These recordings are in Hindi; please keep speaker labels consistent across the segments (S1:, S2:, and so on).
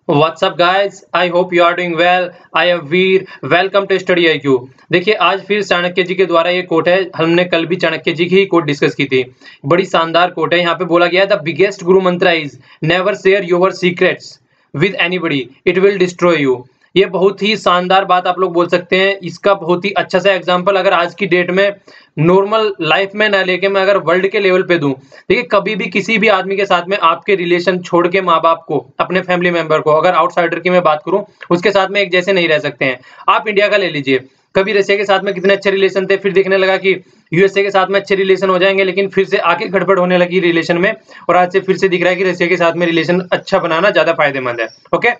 S1: What's up guys? I hope you are doing well. I am Veer. Welcome to Study IQ. देखिए आज फिर चाणक्य जी के द्वारा ये कोट है। हमने कल भी चाणक्य जी की ही कोट डिस्कस की थी। बड़ी शानदार कोट है। यहाँ पे बोला गया है द बिगेस्ट गुरु मंत्र is never share your secrets with anybody, it will destroy you. ये बहुत ही शानदार बात आप लोग बोल सकते हैं। इसका बहुत ही अच्छा सा एग्जांपल अगर आज की डेट में नॉर्मल लाइफ में ना लेके मैं अगर वर्ल्ड के लेवल पे दूं, देखिए कभी भी किसी भी आदमी के साथ में आपके रिलेशन छोड़ के माँ बाप को, अपने फैमिली मेंबर को, अगर आउटसाइडर की मैं बात करूं, उसके साथ में एक जैसे नहीं रह सकते हैं। आप इंडिया का ले लीजिए, कभी रशिया के साथ में कितने अच्छे रिलेशन थे, फिर देखने लगा कि यूएसए के साथ में अच्छे रिलेशन हो जाएंगे, लेकिन फिर से आके गड़बड़ होने लगी रिलेशन में, और आज से फिर से दिख रहा है कि रशिया के साथ में रिलेशन अच्छा बनाना ज्यादा फायदेमंद है। ओके,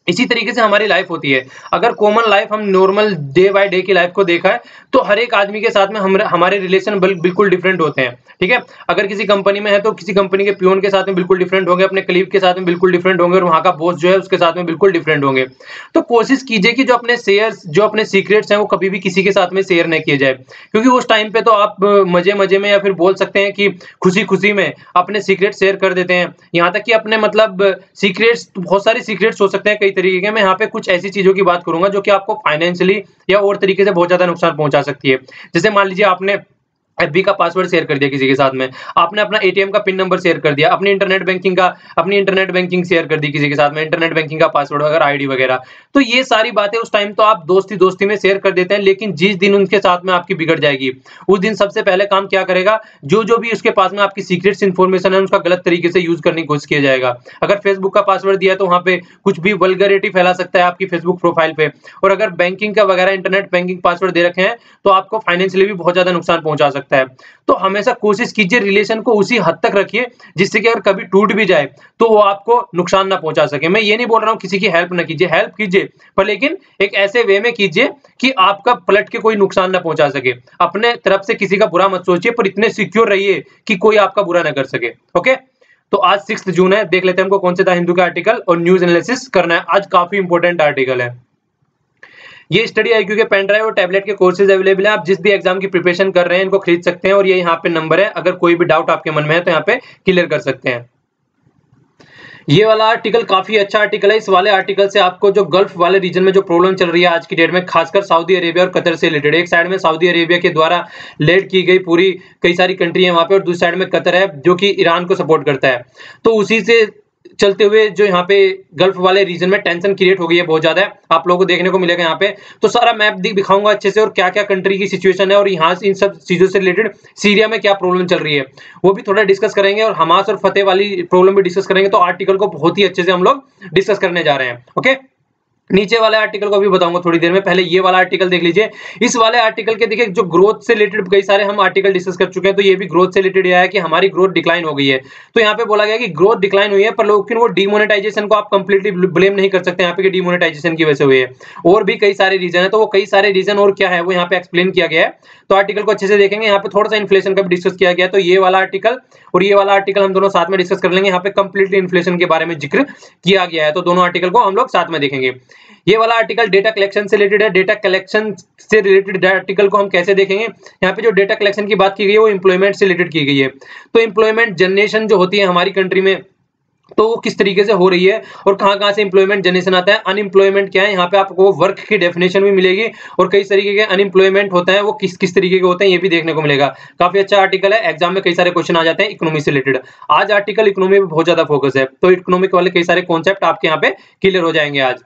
S1: इसी तरीके से हमारी लाइफ होती है। अगर कॉमन लाइफ हम नॉर्मल डे बाय डे की लाइफ को देखा है तो हर एक आदमी के साथ में हमारे रिलेशन बिल्कुल डिफरेंट होते हैं। ठीक है, अगर किसी कंपनी में है तो किसी कंपनी के पियोन के साथ में बिल्कुल डिफरेंट होंगे, अपने कलीग के साथ में बिल्कुल डिफरेंट होंगे, और वहां का बॉस जो है उसके साथ में बिल्कुल डिफरेंट होंगे। तो कोशिश कीजिए कि जो अपने सीक्रेट्स हैं वो कभी भी किसी के साथ में शेयर नहीं किए जाए, क्योंकि उस टाइम पे तो आप मजे मजे में या फिर बोल सकते हैं कि खुशी खुशी में अपने सीक्रेट शेयर कर देते हैं। यहाँ तक कि अपने मतलब सीक्रेट्स, बहुत सारे सीक्रेट्स हो सकते हैं कई तरीके के। मैं यहाँ पे कुछ ऐसी चीजों की बात करूंगा जो कि आपको फाइनेंशियली या और तरीके से बहुत ज्यादा नुकसान पहुंचा सकती है। जैसे मान लीजिए आपने एफबी का पासवर्ड शेयर कर दिया किसी के साथ में, आपने अपना एटीएम का पिन नंबर शेयर कर दिया, अपनी इंटरनेट बैंकिंग शेयर कर दी किसी के साथ में, इंटरनेट बैंकिंग का पासवर्ड वगैरह, आईडी वगैरह। तो ये सारी बातें उस टाइम तो आप दोस्ती दोस्ती में शेयर कर देते हैं, लेकिन जिस दिन उनके साथ में आपकी बिगड़ जाएगी, उस दिन सबसे पहले काम क्या करेगा, जो भी उसके पास में आपकी सीक्रेट्स इंफॉर्मेशन है उसका गलत तरीके से यूज करने की कोशिश किया जाएगा। अगर फेसबुक का पासवर्ड दिया तो वहां पे कुछ भी वल्गैरिटी फैला सकता है आपकी फेसबुक प्रोफाइल पे, और अगर बैंकिंग का वगैरह इंटरनेट बैंकिंग पासवर्ड दे रखे हैं तो आपको फाइनेंशियली भी बहुत ज्यादा नुकसान पहुंचा सकता है। तो हमेशा कोशिश कीजिए रिलेशन को उसी हद तक रखिए जिससे कि अगर कभी टूट भी जाए तो वो आपको नुकसान ना पहुंचा सके। मैं ये नहीं बोल रहा हूं किसी की हेल्प ना कीजिए, हेल्प कीजिए, पर लेकिन एक ऐसे वे में कीजिए कि आपका पलट के कोई नुकसान ना पहुंचा सके। अपने तरफ से किसी का बुरा मत सोचिए, पर इतने सिक्योर रहिए कि कोई आपका बुरा ना कर सके। ओके, तो आज 6 जून है, देख लेते हैं हमको कौन से द हिंदू का आर्टिकल और न्यूज एनालिसिस करना है। आज काफी इंपॉर्टेंट आर्टिकल है। ये स्टडी आईक्यू के पेन ड्राइव और टैबलेट के कोर्सेज अवेलेबल हैं। आप जिस भी एग्जाम की प्रिपरेशन कर रहे हैं इनको खरीद सकते हैं, और ये यहाँ पे नंबर है, अगर कोई भी डाउट आपके मन में है तो यहाँ पे क्लियर कर सकते हैं। ये वाला आर्टिकल काफी अच्छा आर्टिकल है। इस वाले आर्टिकल से आपको जो गल्फ वाले रीजन में जो प्रॉब्लम चल रही है आज की डेट में, खासकर सऊदी अरेबिया और कतर से रिलेटेड, एक साइड में सऊदी अरेबिया के द्वारा लेड की गई पूरी कई सारी कंट्री है वहां पे, और दूसरी साइड में कतर है जो कि ईरान को सपोर्ट करता है। तो उसी से चलते हुए जो यहाँ पे गल्फ वाले रीजन में टेंशन क्रिएट हो गई है बहुत ज्यादा, आप लोगों को देखने को मिलेगा यहाँ पे। तो सारा मैप दिखाऊंगा अच्छे से, और क्या क्या कंट्री की सिचुएशन है, और यहाँ इन सब चीजों से रिलेटेड सीरिया में क्या प्रॉब्लम चल रही है वो भी थोड़ा डिस्कस करेंगे, और हमास और फतेह वाली प्रॉब्लम भी डिस्कस करेंगे। तो आर्टिकल को बहुत ही अच्छे से हम लोग डिस्कस करने जा रहे हैं। ओके, नीचे वाले आर्टिकल को भी बताऊंगा थोड़ी देर में, पहले ये वाला आर्टिकल देख लीजिए। इस वाले आर्टिकल के देखिए जो ग्रोथ से रिलेटेड कई सारे हम आर्टिकल डिस्कस कर चुके हैं, तो ये भी ग्रोथ से रिलेटेड आया है कि हमारी ग्रोथ डिक्लाइन हो गई है। तो यहाँ पे बोला गया कि ग्रोथ डिक्लाइन हुई है, पर लेकिन वो डिमोनेटाइजेशन को आप कंप्लीटली ब्लेम नहीं कर सकते यहाँ पे कि डिमोनेटाइजेशन की वजह से हुई है, और भी कई सारे रीजन है। तो वो कई सारे रीजन और क्या है वो यहाँ पे एक्सप्लेन किया गया है। तो आर्टिकल को अच्छे से देखेंगे। यहाँ पे थोड़ा सा इन्फ्लेशन का भी डिस्कस किया गया है, तो ये वाला आर्टिकल और ये वाला आर्टिकल हम दोनों साथ में डिस्कस कर लेंगे। यहाँ पे कंप्लीटली इन्फ्लेशन के बारे में जिक्र किया गया है, तो दोनों आर्टिकल को हम लोग साथ में देखेंगे। ये वाला आर्टिकल डेटा कलेक्शन से रिलेटेड है। डेटा कलेक्शन से रिलेटेड आर्टिकल को हम कैसे देखेंगे, यहाँ पे जो डेटा कलेक्शन की बात की गई है वो एम्प्लॉयमेंट से रिलेटेड की गई है। तो एम्प्लॉयमेंट जनरेशन जो होती है हमारी कंट्री में, तो वो किस तरीके से हो रही है और कहां-कहां से एम्प्लॉयमेंट जनरेशन आता है। अनएम्प्लॉयमेंट क्या है, यहाँ पे आपको वर्क की डेफिनेशन भी मिलेगी, और कई तरीके के अनएम्प्लॉयमेंट होता है वो किस किस तरीके के होते हैं ये भी देखने को मिलेगा। काफी अच्छा आर्टिकल है, एग्जाम में कई सारे क्वेश्चन आ जाते हैं इकोनॉमी से रिलेटेड। आज आर्टिकल इकोनॉमी पे बहुत ज्यादा फोकस है, तो इकोनॉमिक वाले कई सारे कॉन्सेप्ट आपके यहाँ पे क्लियर हो जाएंगे आज।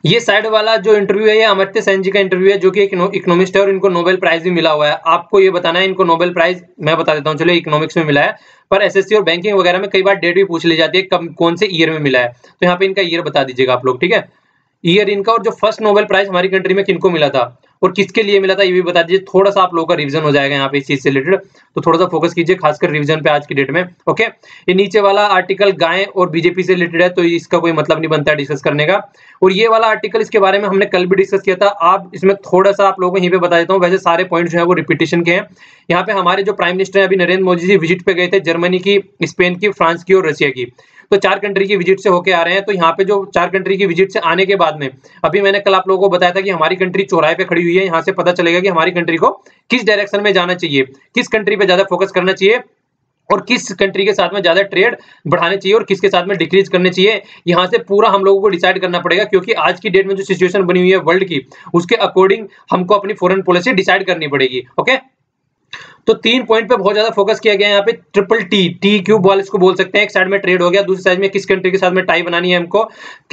S1: ये साइड वाला जो इंटरव्यू है ये अमर्त्य सेन जी का इंटरव्यू है, जो कि एक इकोनॉमिस्ट है और इनको नोबेल प्राइज भी मिला हुआ है। आपको ये बताना है इनको नोबेल प्राइज मैं बता देता हूँ, चलो इकोनॉमिक्स में मिला है, पर एसएससी और बैंकिंग वगैरह में कई बार डेट भी पूछ ली जाती है कब कौन से ईयर में मिला है। तो यहाँ पे इनका ईयर बता दीजिएगा आप लोग, ठीक है, ईयर इनका, और जो फर्स्ट नोबेल प्राइज हमारी कंट्री में किनको मिला था और किसके लिए मिला था ये भी बता दीजिए। थोड़ा सा आप लोगों का रिवीजन हो जाएगा यहाँ पे इस चीज से रिलेटेड, तो थोड़ा सा फोकस कीजिए खासकर रिवीजन पे आज की डेट में। ओके, ये नीचे वाला आर्टिकल गाय और बीजेपी से रिलेटेड है, तो इसका कोई मतलब नहीं बनता है डिस्कस करने का। और ये वाला आर्टिकल इसके बारे में हमने कल भी डिस्कस किया था। आप इसमें थोड़ा सा आप लोगों को यहीं पे बता देता हूँ, वैसे सारे पॉइंट जो है वो रिपीटेशन के हैं। यहाँ पे हमारे जो प्राइम मिनिस्टर है अभी नरेंद्र मोदी जी विजिट पे गए थे, जर्मनी की, स्पेन की, फ्रांस की और रशिया की। तो 4 कंट्री की विजिट से होके आ रहे हैं। तो यहाँ पे जो 4 कंट्री की विजिट से आने के बाद में, अभी मैंने कल आप लोगों को बताया था कि हमारी कंट्री चौराहे पे खड़ी हुई है। यहाँ से पता चलेगा कि हमारी कंट्री को किस डायरेक्शन में जाना चाहिए, किस कंट्री पे ज्यादा फोकस करना चाहिए, और किस कंट्री के साथ में ज्यादा ट्रेड बढ़ाने चाहिए और किसके साथ में डिक्रीज करने चाहिए, यहाँ से पूरा हम लोगों को डिसाइड करना पड़ेगा, क्योंकि आज की डेट में जो सिचुएशन बनी हुई है वर्ल्ड की, उसके अकॉर्डिंग हमको अपनी फॉरेन पॉलिसी डिसाइड करनी पड़ेगी। ओके, तो 3 पॉइंट पे बहुत ज्यादा फोकस किया गया है यहाँ पे। Triple T, T cube ball इसको बोल सकते हैं। एक साइड में ट्रेड हो गया, दूसरी साइड में किस कंट्री के साथ में टाई बनानी है हमको,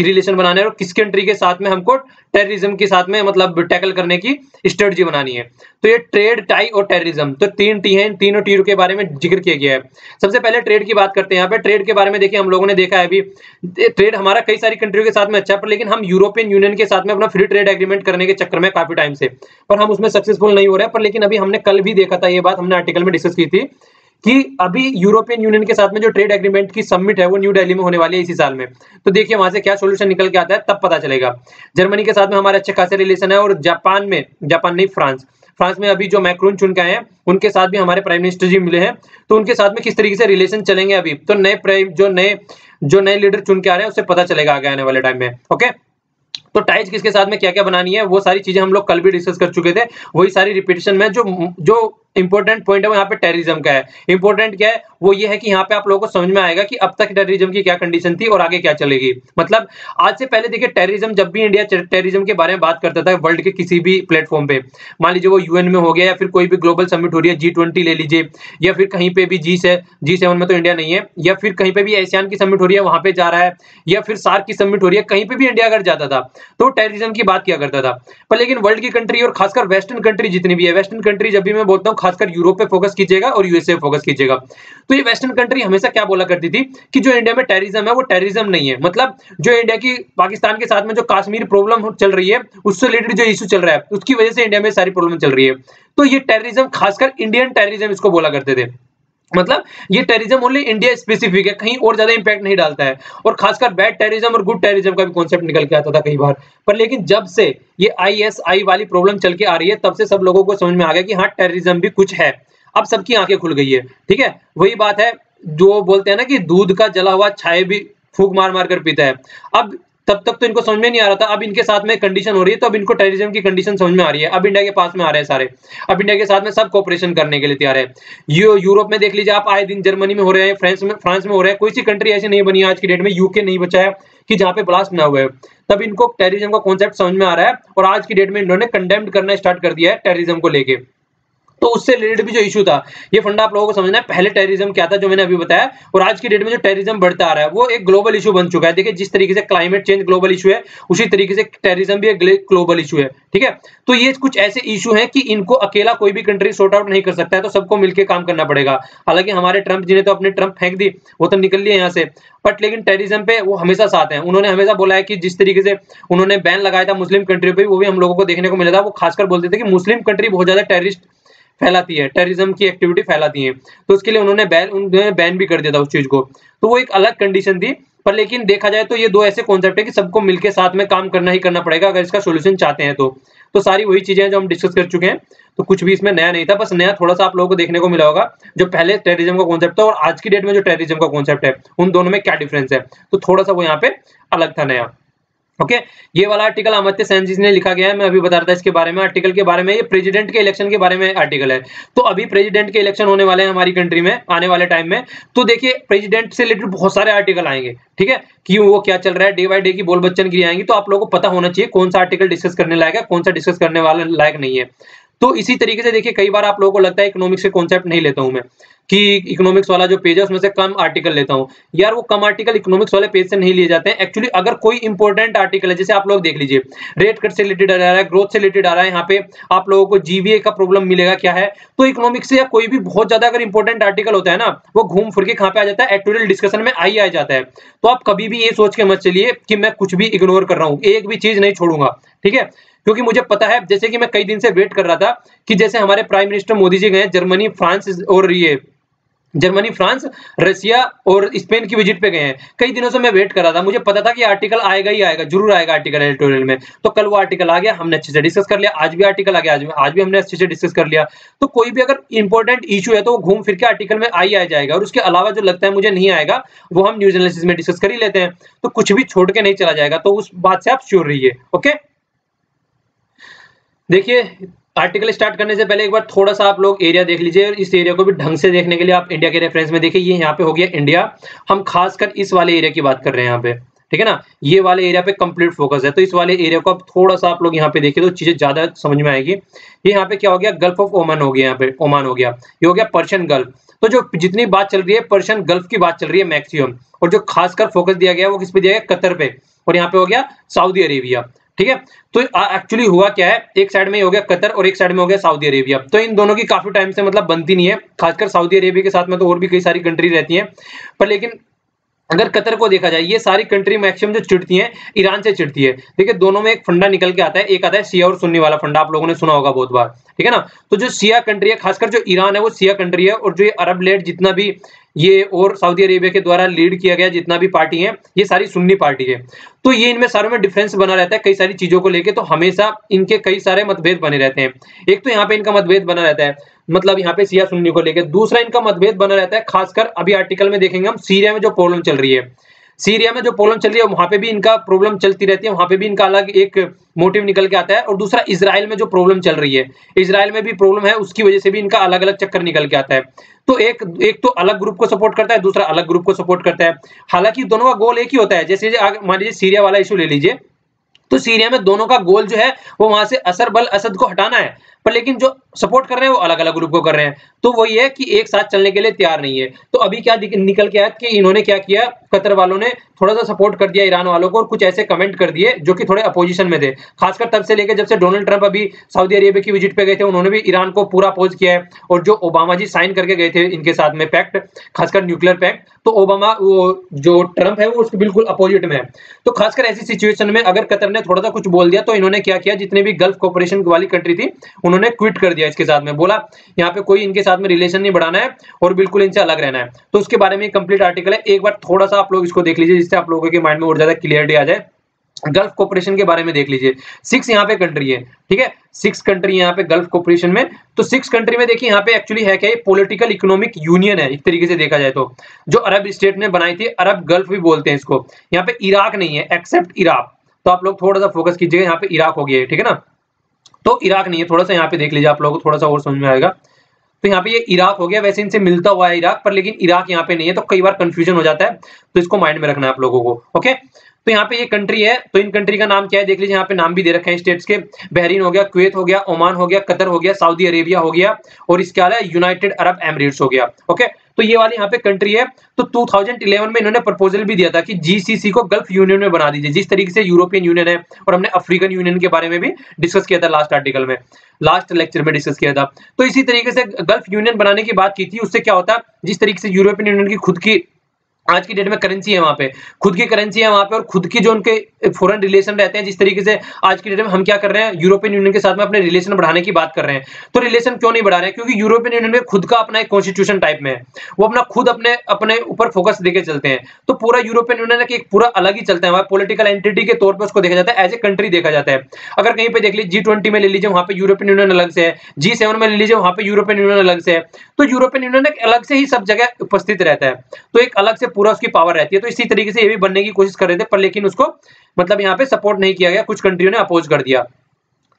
S1: रिलेशन बनाना है, और किस कंट्री के साथ में हमको टेररिज्म के साथ में मतलब टैकल करने की स्ट्रेटजी बनानी है। तो ये ट्रेड, टाई और टेररिज्म, तो 3 टी है, इन तीनों टी के बारे में जिक्र किया गया है। सबसे पहले ट्रेड की बात करते हैं। यहाँ पे ट्रेड के बारे में देखिए, हम लोगों ने देखा है अभी ट्रेड हमारा कई सारी कंट्रियों के साथ में अच्छा है, पर लेकिन हम यूरोपियन यूनियन के साथ में अपना फ्री ट्रेड एग्रीमेंट करने के चक्कर में काफी टाइम से, पर हम उसमें सक्सेसफुल नहीं हो रहे हैं। पर लेकिन अभी हमने कल भी देखा था, ये बात हमने आर्टिकल में डिस्कस की थी कि अभी यूरोपियन यूनियन के साथ में जो ट्रेड एग्रीमेंट की समिट है वो न्यू दिल्ली में होने वाली है इसी साल में। तो देखिए वहां से क्या सॉल्यूशन निकल के आता है तब पता चलेगा। जर्मनी के साथ में हमारे अच्छे खासे रिलेशन है, और जापान नहीं, फ्रांस में अभी जो मैक्रोन चुन के आए हैं उनके साथ भी हमारे प्राइम मिनिस्टर जी मिले हैं, तो उनके साथ में किस तरीके से रिलेशन चलेंगे अभी, तो जो नए लीडर चुन के आ रहे हैं उससे पता चलेगा आगे आने वाले टाइम में। ओके, तो टाइज किसके साथ में क्या क्या बनानी है वो सारी चीजें हम लोग कल भी डिस्कस कर चुके थे, वही सारी रिपीटेशन में। जो इंपॉर्टेंट पॉइंट है वो यहाँ पे टेररिज्म का है। इंपॉर्टेंट क्या है वो ये है कि यहाँ पे आप लोगों को समझ में आएगा कि अब तक टेररिज्म की क्या कंडीशन थी और आगे क्या चलेगी। मतलब आज से पहले देखिए, टेररिज्म जब भी इंडिया टेररिज्म के बारे में बात करता था वर्ल्ड के किसी भी प्लेटफॉर्म पे, मान लीजिए वो यूएन में हो गया या फिर कोई भी ग्लोबल समिट हो रही है, G20 ले लीजिए, या फिर कहीं पे भी G7 में तो इंडिया नहीं है, या फिर कहीं पे भी एशियान की समिट हो रही है वहां पे जा रहा है, या फिर सार्क की समिट हो रही है, कहीं पे भी इंडिया अगर जाता था तो टेररिज्म की बात किया करता था। पर लेकिन वर्ल्ड की कंट्री और खासकर वेस्टर्न कंट्री जितनी भी है, वेस्टर्न कंट्री जब भी मैं बोलता हूँ खासकर यूरोप पे फोकस कीजिएगा और यूएसए पे फोकस कीजिएगा, तो ये वेस्टर्न कंट्री हमेशा क्या बोला करती थी कि जो इंडिया में टेररिज्म है वो टेररिज्म नहीं है। मतलब जो इंडिया की पाकिस्तान के साथ में जो कश्मीर प्रॉब्लम चल रही है उससे रिलेटेड जो इशू चल रहा है उसकी वजह से इंडिया में सारी प्रॉब्लम चल रही है। तो ये टेररिज्म खासकर इंडियन टेररिज्म इसको बोला करते थे। मतलब ये टेररिज्म ओनली इंडिया स्पेसिफिक है, कहीं और ज्यादा इंपैक्ट नहीं डालता है, और खासकर बैड टेररिज्म और गुड टेररिज्म का भी कॉन्सेप्ट निकल के आता था कई बार। पर लेकिन जब से ये ISI वाली प्रॉब्लम चल के आ रही है तब से सब लोगों को समझ में आ गया कि हाँ टेररिज्म भी कुछ है। अब सबकी आंखें खुल गई है। ठीक है, वही बात है जो बोलते हैं ना कि दूध का जला हुआ छाया भी फूंक मार मार कर पीता है। अब तब तक तो इनको समझ में नहीं आ रहा था, अब इनके साथ में कंडीशन हो रही है तो अब इनको टेररिज्म की कंडीशन समझ में आ रही है। अब इंडिया के पास में आ रहे हैं सारे, अब इंडिया के साथ में सब कोऑपरेशन करने के लिए तैयार है। यूरोप में देख लीजिए आप, आए दिन जर्मनी में हो रहे हैं, फ्रांस में हो रहे हैं, कोई सी कंट्री ऐसी नहीं बनी आज की डेट में, यूके नहीं बचा है कि जहां पे ब्लास्ट ना हुए। तब इनको टेररिज्म का कॉन्सेप्ट समझ में आ रहा है और आज की डेट में इन्होंने कंडेम्ड करना स्टार्ट कर दिया है टेररिज्म को लेके। तो उससे रिलेटेड भी जो इशू था, ये फंडा आप लोगों को समझना है। पहले टेररिज्म क्या था जो मैंने अभी बताया, और आज की डेट में जो टेररिज्म बढ़ता आ रहा है वो एक ग्लोबल इशू बन चुका है। देखिए जिस तरीके से क्लाइमेट चेंज ग्लोबल इशू है उसी तरीके से टेररिज्म भी एक ग्लोबल इशू है। ठीक है, तो ये कुछ ऐसे इशू हैं कि इनको अकेला कोई भी कंट्री सॉर्ट आउट नहीं कर सकता है, तो सबको मिलकर काम करना पड़ेगा। हालांकि हमारे ट्रंप जी ने तो अपने ट्रंप फेंक दी, वो तो निकल लिए यहाँ से, बट लेकिन टेररिज्म पे वो हमेशा साथ हैं। उन्होंने हमेशा बोला है कि जिस तरीके से उन्होंने बैन लगाया था मुस्लिम कंट्री पे, वो भी हम लोगों को देखने को मिला था। वो खासकर बोलते थे कि मुस्लिम कंट्री बहुत ज्यादा टेररिस्ट फैलाती है, टेररिज्म की एक्टिविटी फैलाती है, तो उसके लिए उन्होंने बैन भी कर दिया था उस चीज को। तो वो एक अलग कंडीशन थी। पर लेकिन देखा जाए तो ये दो ऐसे कॉन्सेप्ट है कि सबको मिलकर साथ में काम करना ही करना पड़ेगा अगर इसका सॉल्यूशन चाहते हैं तो सारी वही चीजें हैं जो हम डिस्कस कर चुके हैं। तो कुछ भी इसमें नया नहीं था, बस नया थोड़ा सा आप लोगों को देखने को मिला होगा जो पहले टेररिज्म का कॉन्सेप्ट था और आज की डेट में जो टेररिज्म का कॉन्सेप्ट है उन दोनों में क्या डिफरेंस है, तो थोड़ा सा वो यहाँ पे अलग था, नया। ओके, ये वाला आर्टिकल अमर्त्य सेन जी ने लिखा गया है, मैं अभी बता रहा था इसके बारे में, आर्टिकल के बारे में। ये प्रेसिडेंट के इलेक्शन के बारे में आर्टिकल है। तो अभी प्रेसिडेंट के इलेक्शन होने वाले हैं हमारी कंट्री में आने वाले टाइम में, तो देखिए प्रेसिडेंट से रिलेटेड बहुत सारे आर्टिकल आएंगे। ठीक है, कि वो क्या चल रहा है, डे बाय डे की बोल बच्चन की आएंगी, तो आप लोगों को पता होना चाहिए कौन सा आर्टिकल डिस्कस करने लायक है, कौन सा डिस्कस करने वाला लायक नहीं है। तो इसी तरीके से देखिए कई बार आप लोगों को लगता है इकोनॉमिक्स के कॉन्सेप्ट नहीं लेता हूं मैं, कि इकोनॉमिक्स वाला जो पेज है उसमें से कम आर्टिकल लेता हूं। यार वो कम आर्टिकल इकोनॉमिक्स वाले पेज से नहीं लिए जाते हैं। एक्चुअली अगर कोई इंपॉर्टेंट आर्टिकल है, जैसे आप लोग देख लीजिए रेट कट से रिलेटेड आ रहा है, ग्रोथ से रिलेटेड आ रहा है, यहाँ पे आप लोगों को जीवीए का प्रॉब्लम मिलेगा क्या है, तो इकोनॉमिक्स से या कोई भी बहुत ज्यादा अगर इंपॉर्टेंट आर्टिकल होता है ना, वो घूम फिर के कहां पे आ जाता है, एक्टुअल डिस्कशन में आ जाता है। तो आप कभी भी ये सोच के मत चलिए कि मैं कुछ भी इग्नोर कर रहा हूं, एक भी चीज नहीं छोड़ूंगा। ठीक है, क्योंकि मुझे पता है, जैसे कि मैं कई दिन से वेट कर रहा था कि जैसे हमारे प्राइम मिनिस्टर मोदी जी गए जर्मनी, फ्रांस, रशिया और स्पेन की विजिट पे गए हैं। कई दिनों से मैं वेट कर रहा था, मुझे पता था कि आर्टिकल आएगा ही आएगा, जरूर आएगा आर्टिकल एडिटोरियल में। तो कल वो आर्टिकल आ गया, हमने अच्छे से डिस्कस कर लिया। आज भी आर्टिकल आ गया, आज भी हमने अच्छे से डिस्कस कर लिया। तो कोई भी अगर इंपॉर्टेंट इशू है तो वो घूम फिर के आर्टिकल में आ जाएगा, और उसके अलावा जो लगता है मुझे नहीं आएगा वो हम न्यूज एनालिसिस में डिस्कस कर ही लेते हैं। तो कुछ भी छोड़ के नहीं चला जाएगा, तो उस बात से आप श्योर रहिए। ओके, देखिए आर्टिकल स्टार्ट करने से पहले एक बार थोड़ा सा आप लोग एरिया देख लीजिए, और इस एरिया को भी ढंग से देखने के लिए आप इंडिया के रेफरेंस में देखिए। ये यहाँ पे हो गया इंडिया, हम खासकर इस वाले एरिया की बात कर रहे हैं यहाँ पे, ठीक है ना। ये वाले एरिया पे कंप्लीट फोकस है, तो इस वाले एरिया को आप थोड़ा सा आप लोग यहाँ पे देखिए तो चीजें ज्यादा समझ में आएगी। ये यहाँ पे क्या हो गया, गल्फ ऑफ ओमान हो गया, यहाँ पे ओमान हो गया, ये हो गया पर्शियन गल्फ। तो जो जितनी बात चल रही है पर्शियन गल्फ की बात चल रही है मैक्सिमम, और जो खासकर फोकस दिया गया है वो किस पे दिया गया, कतर पे, और यहाँ पे हो गया सऊदी अरेबिया, ठीक है। तो एक्चुअली हुआ क्या है, एक साइड में हो गया कतर और एक साइड में हो गया सऊदी अरेबिया। तो इन दोनों की काफी टाइम से मतलब बनती नहीं है, खासकर सऊदी अरेबिया के साथ में तो और भी कई सारी कंट्री रहती हैं, पर लेकिन अगर कतर को देखा जाए, ये सारी कंट्री मैक्सिमम जो चिढ़ती हैं ईरान से चिढ़ती है। देखिए दोनों में एक फंडा निकल के आता है, एक आता है शिया और सुन्नी वाला फंडा, आप लोगों ने सुना होगा बहुत बार, ठीक है ना। तो जो शिया कंट्री है, खासकर जो ईरान है वो शिया कंट्री है, और जो ये अरब लेड जितना भी ये और सऊदी अरेबिया के द्वारा लीड किया गया जितना भी पार्टी है, ये सारी सुन्नी पार्टी है। तो ये इनमें सारों में डिफरेंस बना रहता है कई सारी चीजों को लेके, तो हमेशा इनके कई सारे मतभेद बने रहते हैं। एक तो यहाँ पे इनका मतभेद बना रहता है, मतलब यहाँ पे शिया सुन्नी को लेके। दूसरा इनका मतभेद बना रहता है, खासकर अभी आर्टिकल में देखेंगे हम, सीरिया में जो प्रॉब्लम चल रही है, सीरिया में जो प्रॉब्लम चल रही है वहां पे भी इनका प्रॉब्लम चलती रहती है, वहां पे भी इनका अलग एक मोटिव निकल के आता है। और दूसरा इजराइल में जो प्रॉब्लम चल रही है, इजराइल में भी प्रॉब्लम है, उसकी वजह से भी इनका अलग अलग चक्कर निकल के आता है। तो एक तो अलग ग्रुप को सपोर्ट करता है, दूसरा अलग ग्रुप को सपोर्ट करता है। हालांकि दोनों का गोल एक ही होता है। जैसे मान लीजिए सीरिया वाला इशू ले लीजिए, तो सीरिया में दोनों का गोल जो है वो वहां से असर बल असद को हटाना है, पर लेकिन जो सपोर्ट कर रहे हैं वो अलग अलग ग्रुप को कर रहे हैं। तो वो ये है कि एक साथ चलने के लिए तैयार नहीं है। तो अभी क्या निकल के आया कि इन्होंने क्या किया, कतर वालों ने थोड़ा सा सपोर्ट कर दिया ईरान वालों को, और कुछ ऐसे कमेंट कर दिए जो कि थोड़े अपोजिशन में थे। खासकर तब से लेकर जब से डोनाल्ड ट्रंप अभी सऊदी अरेबिया की विजिट पे गए थे, उन्होंने भी ईरान को पूरा अपोज किया है। और जो ओबामा जी साइन करके गए थे इनके साथ में पैक्ट, खासकर न्यूक्लियर पैक्ट, तो ओबामा वो जो ट्रंप है वो उसके बिल्कुल अपोजिट में है। तो खासकर ऐसी सिचुएशन में अगर कतर ने थोड़ा सा कुछ बोल दिया, तो इन्होंने क्या किया, जितने भी गल्फ कोऑपरेशन वाली कंट्री थी उन्होंने क्विट कर दिया इसके साथ में, बोला यहाँ पे कोई इनके साथ में रिलेशन नहीं बढ़ाना है और बिल्कुल इनसे अलग रहना है। तो उसके बारे में कंप्लीट आर्टिकल है, एक बार थोड़ा सा आप लोग इसको देख लीजिए, जिससे आप लोगों के माइंड में और ज्यादा क्लियरिटी आ जाए। गल्फ कोऑपरेशन के बारे में देख लीजिए, 6 यहाँ पे कंट्री है, ठीक है, 6 कंट्री यहाँ पे गल्फ कोऑपरेशन में। तो 6 कंट्री में देखिए यहाँ पे एक्चुअली है क्या, ये पॉलिटिकल इकोनॉमिक यूनियन है एक तरीके से देखा जाए तो, जो अरब स्टेट ने बनाई थी, अरब गल्फ भी बोलते हैं इसको। यहाँ पे इराक नहीं है एक्सेप्ट इराक, तो आप लोग थोड़ा सा फोकस कीजिएगा, यहाँ पे इराक हो गया है, ठीक है ना। तो इराक नहीं है, थोड़ा सा यहाँ पे देख लीजिए, आप लोगों को थोड़ा सा और समझ में आएगा। तो यहाँ पे ये इराक हो गया, वैसे इनसे मिलता हुआ है इराक, पर लेकिन इराक यहाँ पे नहीं है, तो कई बार कंफ्यूजन हो जाता है, तो इसको माइंड में रखना है आप लोगों को, ओके। तो यहाँ पे ये कंट्री है, तो इन कंट्री का नाम क्या है देख लीजिए, यहाँ पे नाम भी दे रखे हैं स्टेट्स के, बहरीन हो गया, कुवैत हो गया, ओमान हो गया, कतर हो गया, सऊदी अरेबिया हो गया, और इसके अलावा यूनाइटेड अरब एमिरेट्स हो गया, ओके। तो ये वाली यहाँ पे कंट्री है। तो 2011 में इन्होंने प्रपोजल भी दिया था कि जीसीसी को गल्फ यूनियन में बना दीजिए, जिस तरीके से यूरोपियन यूनियन है, और हमने अफ्रीकन यूनियन के बारे में भी डिस्कस किया था लास्ट आर्टिकल में, लास्ट लेक्चर में डिस्कस किया था। तो इसी तरीके से गल्फ यूनियन बनाने की बात की थी, उससे क्या होता, जिस तरीके से यूरोपियन यूनियन की खुद की आज की डेट में करेंसी है, वहां पे खुद की करेंसी है वहां पे, और खुद की जो उनके फॉरेन रिलेशन रहते हैं, जिस तरीके से आज की डेट में हम क्या कर रहे हैं, यूरोपियन यूनियन के साथ में अपने रिलेशन बढ़ाने की बात कर रहे हैं। तो रिलेशन क्यों नहीं बढ़ा रहे हैं, क्योंकि यूरोपियन यूनियन में खुद का अपना एक कॉन्स्टिट्यूशन टाइप में है, वो अपना खुद अपने ऊपर फोकस देके चलते हैं। तो पूरा यूरोपियन यूनियन एक पूरा अलग ही चलता है, वहां पॉलिटिकल एंटिटी के तौर पर उसको देखा जाता है, एज ए कंट्री देखा जाता है। अगर कहीं पे देख लीजिए G20 में ले लीजिए, वहां पे यूरोपियन यूनियन अलग से है, G7 में ले लीजिए, वहां पे यूरोपियन यूनियन अलग से है। तो यूरोपियन यूनियन एक अलग से ही सब जगह उपस्थित रहता है, तो एक अलग से पूरा उसकी पावर रहती है। तो इसी तरीके से ये भी बनने की कोशिश कर रहे थे, पर लेकिन उसको मतलब यहाँ पे सपोर्ट नहीं किया गया, कुछ कंट्रियों ने अपोज कर दिया,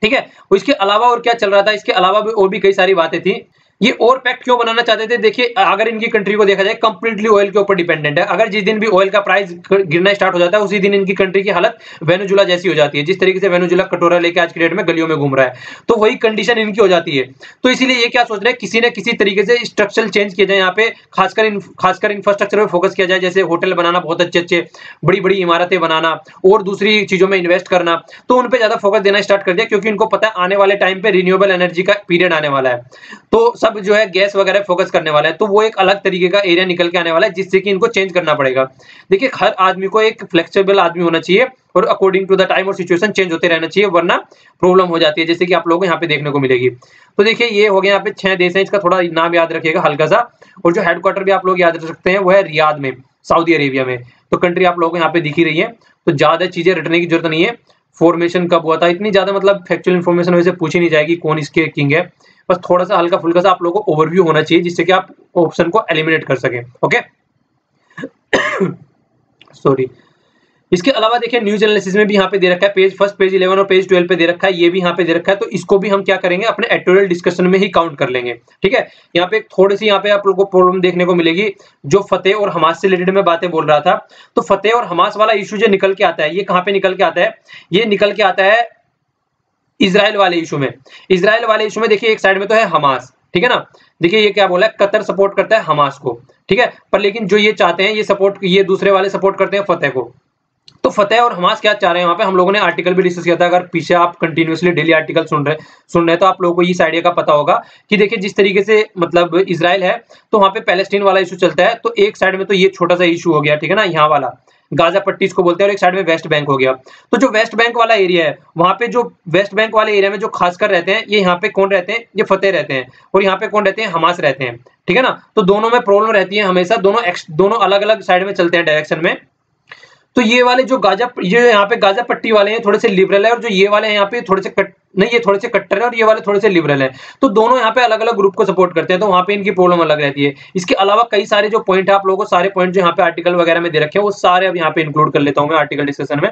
S1: ठीक है। इसके अलावा और क्या चल रहा था, इसके अलावा भी और भी कई सारी बातें थी। ये और पैक्ट क्यों बनाना चाहते थे, देखिए अगर इनकी कंट्री को देखा जाए कंप्लीटली ऑयल के ऊपर डिपेंडेंट है। अगर जिस दिन भी ऑयल का प्राइस गिरना स्टार्ट हो जाता है, उसी दिन इनकी कंट्री की हालत वेनेजुला जैसी हो जाती है, जिस तरीके से वेनेजुला कटोरा लेके आज की डेट में गलियों में घूम रहा है, तो वही कंडीशन इनकी हो जाती है। तो इसीलिए ये क्या सोच रहे हैं, किसी न किसी तरीके से स्ट्रक्चरल चेंज किया जाए, यहाँ पे खासकर इंफ्रास्ट्रक्चर पे फोकस किया जाए, जैसे होटल बनाना, बहुत अच्छे बड़ी बड़ी इमारतें बनाना, और दूसरी चीजों में इन्वेस्ट करना, तो उन पे ज्यादा फोकस देना स्टार्ट कर दिया, क्योंकि इनको पता है आने वाले टाइम पे रिन्यूएबल एनर्जी का पीरियड आने वाला है, तो सब जो है गैस वगैरह फोकस करने वाला है। तो वो एक अलग तरीके का एरिया निकल के आने वाला है, जिससे कि इनको चेंज करना पड़ेगा। देखिए हर आदमी को एक फ्लेक्सिबल आदमी होना चाहिए, और अकॉर्डिंग टू द टाइम और सिचुएशन चेंज होते रहना चाहिए, वरना प्रॉब्लम हो जाती है, जैसे कि आप लोगों को यहाँ पे देखने को मिलेगी। तो देखिए ये हो गया, यहाँ पे 6 देश हैं, इसका थोड़ा नाम याद रखिएगा हल्का सा, और जो हेडक्वार्टर भी आप लोग याद रख सकते हैं वो है रियाद में, सऊदी अरेबिया में। तो कंट्री आप लोगों को यहाँ पे दिखी रही है, तो ज्यादा चीजें रटने की जरूरत नहीं है। फॉर्मेशन कब हुआ था, इतनी ज्यादा मतलब फैक्चुअल इन्फॉर्मेशन वैसे पूछी नहीं जाएगी कौन इसके किंग है, बस थोड़ा सा हल्का फुल्का सा आप लोगों को ओवरव्यू होना चाहिए, जिससे कि आप ऑप्शन को एलिमिनेट कर सकें, ओके। सॉरी। इसके अलावा देखिए न्यूज एनालिसिस में भी यहाँ पे दे रखा है, पेज फर्स्ट, पेज 11 और पेज 12 पे दे रखा है, ये भी यहाँ पे दे रखा है। तो इसको भी हम क्या करेंगे, अपने एडिटोरियल डिस्कशन में ही काउंट कर लेंगे। ठीक है, यहाँ पे थोड़ी सी यहाँ पे आप लोगों को प्रॉब्लम देखने को मिलेगी, जो फतेह और हमास से रिलेटेड मैं बातें बोल रहा था। तो फतेह और हमास वाला इशू जो निकल के आता है, ये कहाँ पे निकल के आता है, ये निकल के आता है इजराइल वाले इशू में। इजराइल वाले इशू में देखिए एक साइड में तो है हमास, ठीक है ना, देखिए ये क्या बोला है, कतर सपोर्ट करता है हमास को, ठीक है, पर लेकिन जो ये चाहते हैं, ये सपोर्ट, ये दूसरे वाले सपोर्ट करते हैं फतेह को। तो फतेह और हमास क्या चाह रहे हैं वहां पे, हम लोगों ने आर्टिकल भी डिस्कस किया था। अगर पीछे आप कंटिन्यूअसली डेली आर्टिकल सुन रहे हैं तो आप लोगों को इस आइडिया का पता होगा कि देखिए जिस तरीके से मतलब इजराइल है, तो वहां पे पैलेस्टीन वाला इशू चलता है। तो एक साइड में तो ये छोटा सा इशू हो गया, ठीक है ना, यहाँ वाला गाजा पट्टी इसको बोलते हैं, और एक साइड में वेस्ट बैंक हो गया। तो जो वेस्ट बैंक वाला एरिया है, वहां पे जो वेस्ट बैंक वाले एरिया में जो खासकर रहते हैं, ये यहाँ पे कौन रहते हैं, ये फतेह रहते हैं, और यहाँ पे कौन रहते हैं, हमास रहते हैं। ठीक है ना, तो दोनों में प्रॉब्लम रहती है हमेशा, दोनों अलग अलग साइड में चलते हैं डायरेक्शन में। तो ये वाले जो ये यहाँ पे गाजा पट्टी वाले हैं थोड़े से लिबरल है, और जो ये वाले हैं यहाँ पे थोड़े से ये थोड़े से कट्टर है, और ये वाले थोड़े से लिबरल है। तो दोनों यहाँ पे अलग अलग ग्रुप को सपोर्ट करते हैं, तो वहां पे इनकी प्रॉब्लम अलग रहती है। इसके अलावा कई सारे जो पॉइंट है, आप लोगों को सारे पॉइंट जो यहाँ पे आर्टिकल वगैरह में दे रखे हैं, वो सारे अब यहाँ पे इंक्लूड कर लेता हूँ मैं आर्टिकल डिस्कशन में।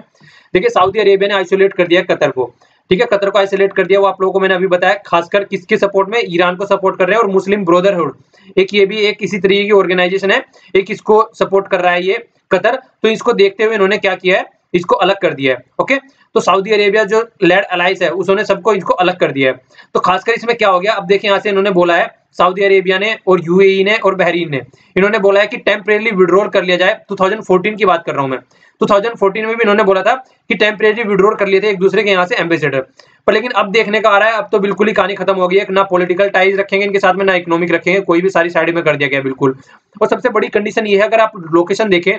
S1: देखिए सऊदी अरेबिया ने आइसोलेट कर दिया कतर को, ठीक है, कतर को आइसोलेट कर दिया। वो आप लोगों को मैंने अभी बताया, खासकर किसके सपोर्ट में, ईरान को सपोर्ट कर रहे हैं, और मुस्लिम ब्रदरहुड एक, ये भी एक इसी तरीके की ऑर्गेनाइजेशन है, एक इसको सपोर्ट कर रहा है ये कतर। तो इसको देखते हुए इन्होंने क्या किया है, इसको अलग कर दिया है। ओके, तो सऊदी अरेबिया जो लेड अलाइंस है, उसने सबको इसको अलग कर दिया है। तो खासकर इसमें क्या हो गया, अब देखिए यहाँ से इन्होंने बोला है, सऊदी अरेबिया ने और यूएई ने और बहरीन ने, इन्होंने बोला है कि टेम्परेरी विड्रॉल कर लिया जाए। 2014 की बात कर रहा हूं मैं, 2014 में भी इन्होंने बोला था कि टेम्परेरी विड्रॉल कर लिए थे एक दूसरे के यहाँ से एम्बेसडर, पर लेकिन अब देखने का आ रहा है, अब तो बिल्कुल ही कहानी खत्म हो गई है। ना पॉलिटिकल टाइज रखेंगे इनके साथ में, ना इकोनॉमिक रखेंगे, कोई भी, सारी साइड में कर दिया गया बिल्कुल। और सबसे बड़ी कंडीशन ये है, अगर आप लोकेशन देखें,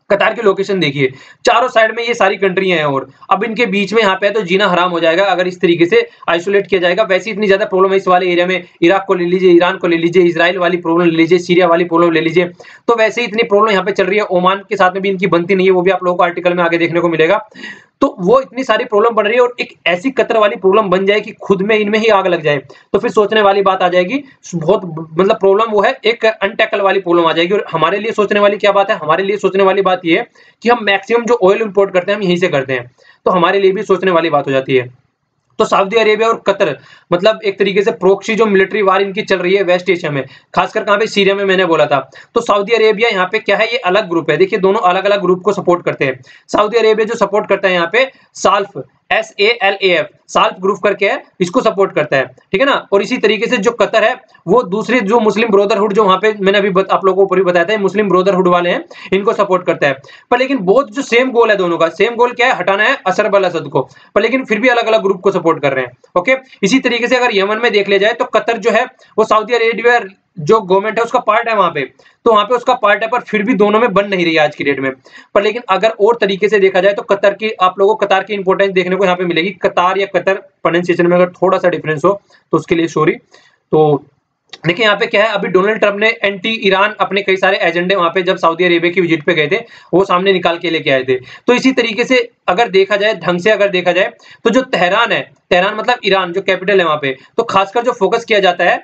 S1: कतार की लोकेशन देखिए, चारों साइड में ये सारी कंट्रियां हैं, और अब इनके बीच में यहाँ पे है, तो जीना हराम हो जाएगा अगर इस तरीके से आइसोलेट किया जाएगा। वैसे इतनी ज्यादा प्रॉब्लम है इस वाले एरिया में, इराक को ले लीजिए, ईरान को ले लीजिए, इजराइल वाली प्रॉब्लम ले लीजिए, सीरिया वाली प्रॉब्लम ले लीजिए, तो वैसे ही इतनी प्रॉब्लम यहाँ पे चल रही है। ओमान के साथ में भी इनकी बनती नहीं है, वो भी आप लोगों को आर्टिकल में आगे देखने को मिलेगा। तो वो इतनी सारी प्रॉब्लम बन रही है, और एक ऐसी कतर वाली प्रॉब्लम बन जाए कि खुद में इनमें ही आग लग जाए, तो फिर सोचने वाली बात आ जाएगी। बहुत मतलब प्रॉब्लम वो है, एक अनटैकल वाली प्रॉब्लम आ जाएगी। और हमारे लिए सोचने वाली क्या बात है, हमारे लिए सोचने वाली बात ये है कि हम मैक्सिमम जो ऑयल इंपोर्ट करते हैं, हम यहीं से करते हैं, तो हमारे लिए भी सोचने वाली बात हो जाती है। तो सऊदी अरेबिया और कतर मतलब एक तरीके से प्रोक्सी जो मिलिट्री वार इनकी चल रही है वेस्ट एशिया में, खासकर कहां पे, सीरिया में, मैंने बोला था। तो सऊदी अरेबिया यहाँ पे क्या है, ये अलग ग्रुप है। देखिए दोनों अलग अलग ग्रुप को सपोर्ट करते हैं। सऊदी अरेबिया जो सपोर्ट करता है यहाँ पे साल्फ, SALAF, साल्फ ग्रुप करके है, इसको सपोर्ट करता है, ठीक है ना। और इसी तरीके से जो कतर है, वो दूसरे जो मुस्लिम ब्रदरहुड, जो वहां पे मैंने अभी आप लोगों को ऊपर भी बताया था, मुस्लिम ब्रदरहुड वाले हैं, इनको सपोर्ट करता है। पर लेकिन बहुत जो सेम गोल है दोनों का, सेम गोल क्या है, हटाना है असर अल असद को, पर लेकिन फिर भी अलग अलग ग्रुप को सपोर्ट कर रहे हैं। ओके, इसी तरीके से अगर यमन में देख लिया जाए, तो कतर जो है वो सऊदी अरेबिया जो गवर्नमेंट है उसका पार्ट है वहां पे, तो वहां पे उसका पार्ट है, पर फिर भी दोनों में बन नहीं रही है आज की डेट में। पर लेकिन अगर और तरीके से देखा जाए, तो कतर की, आप लोगों को कतार की इंपॉर्टेंस देखने को यहाँ पे मिलेगी। कतार या कतर प्रोनाउंसिएशन में अगर थोड़ा सा डिफरेंस हो तो उसके लिए सॉरी। तो देखिए यहाँ पे क्या है, अभी डोनाल्ड ट्रंप ने एंटी ईरान अपने कई सारे एजेंडे वहां पे जब सऊदी अरेबिया की विजिट पे गए थे, वो सामने निकाल के लेके आए थे। तो इसी तरीके से अगर देखा जाए, ढंग से अगर देखा जाए, तो जो तेहरान है, तेहरान मतलब ईरान जो कैपिटल है वहां पे, तो खासकर जो फोकस किया जाता है,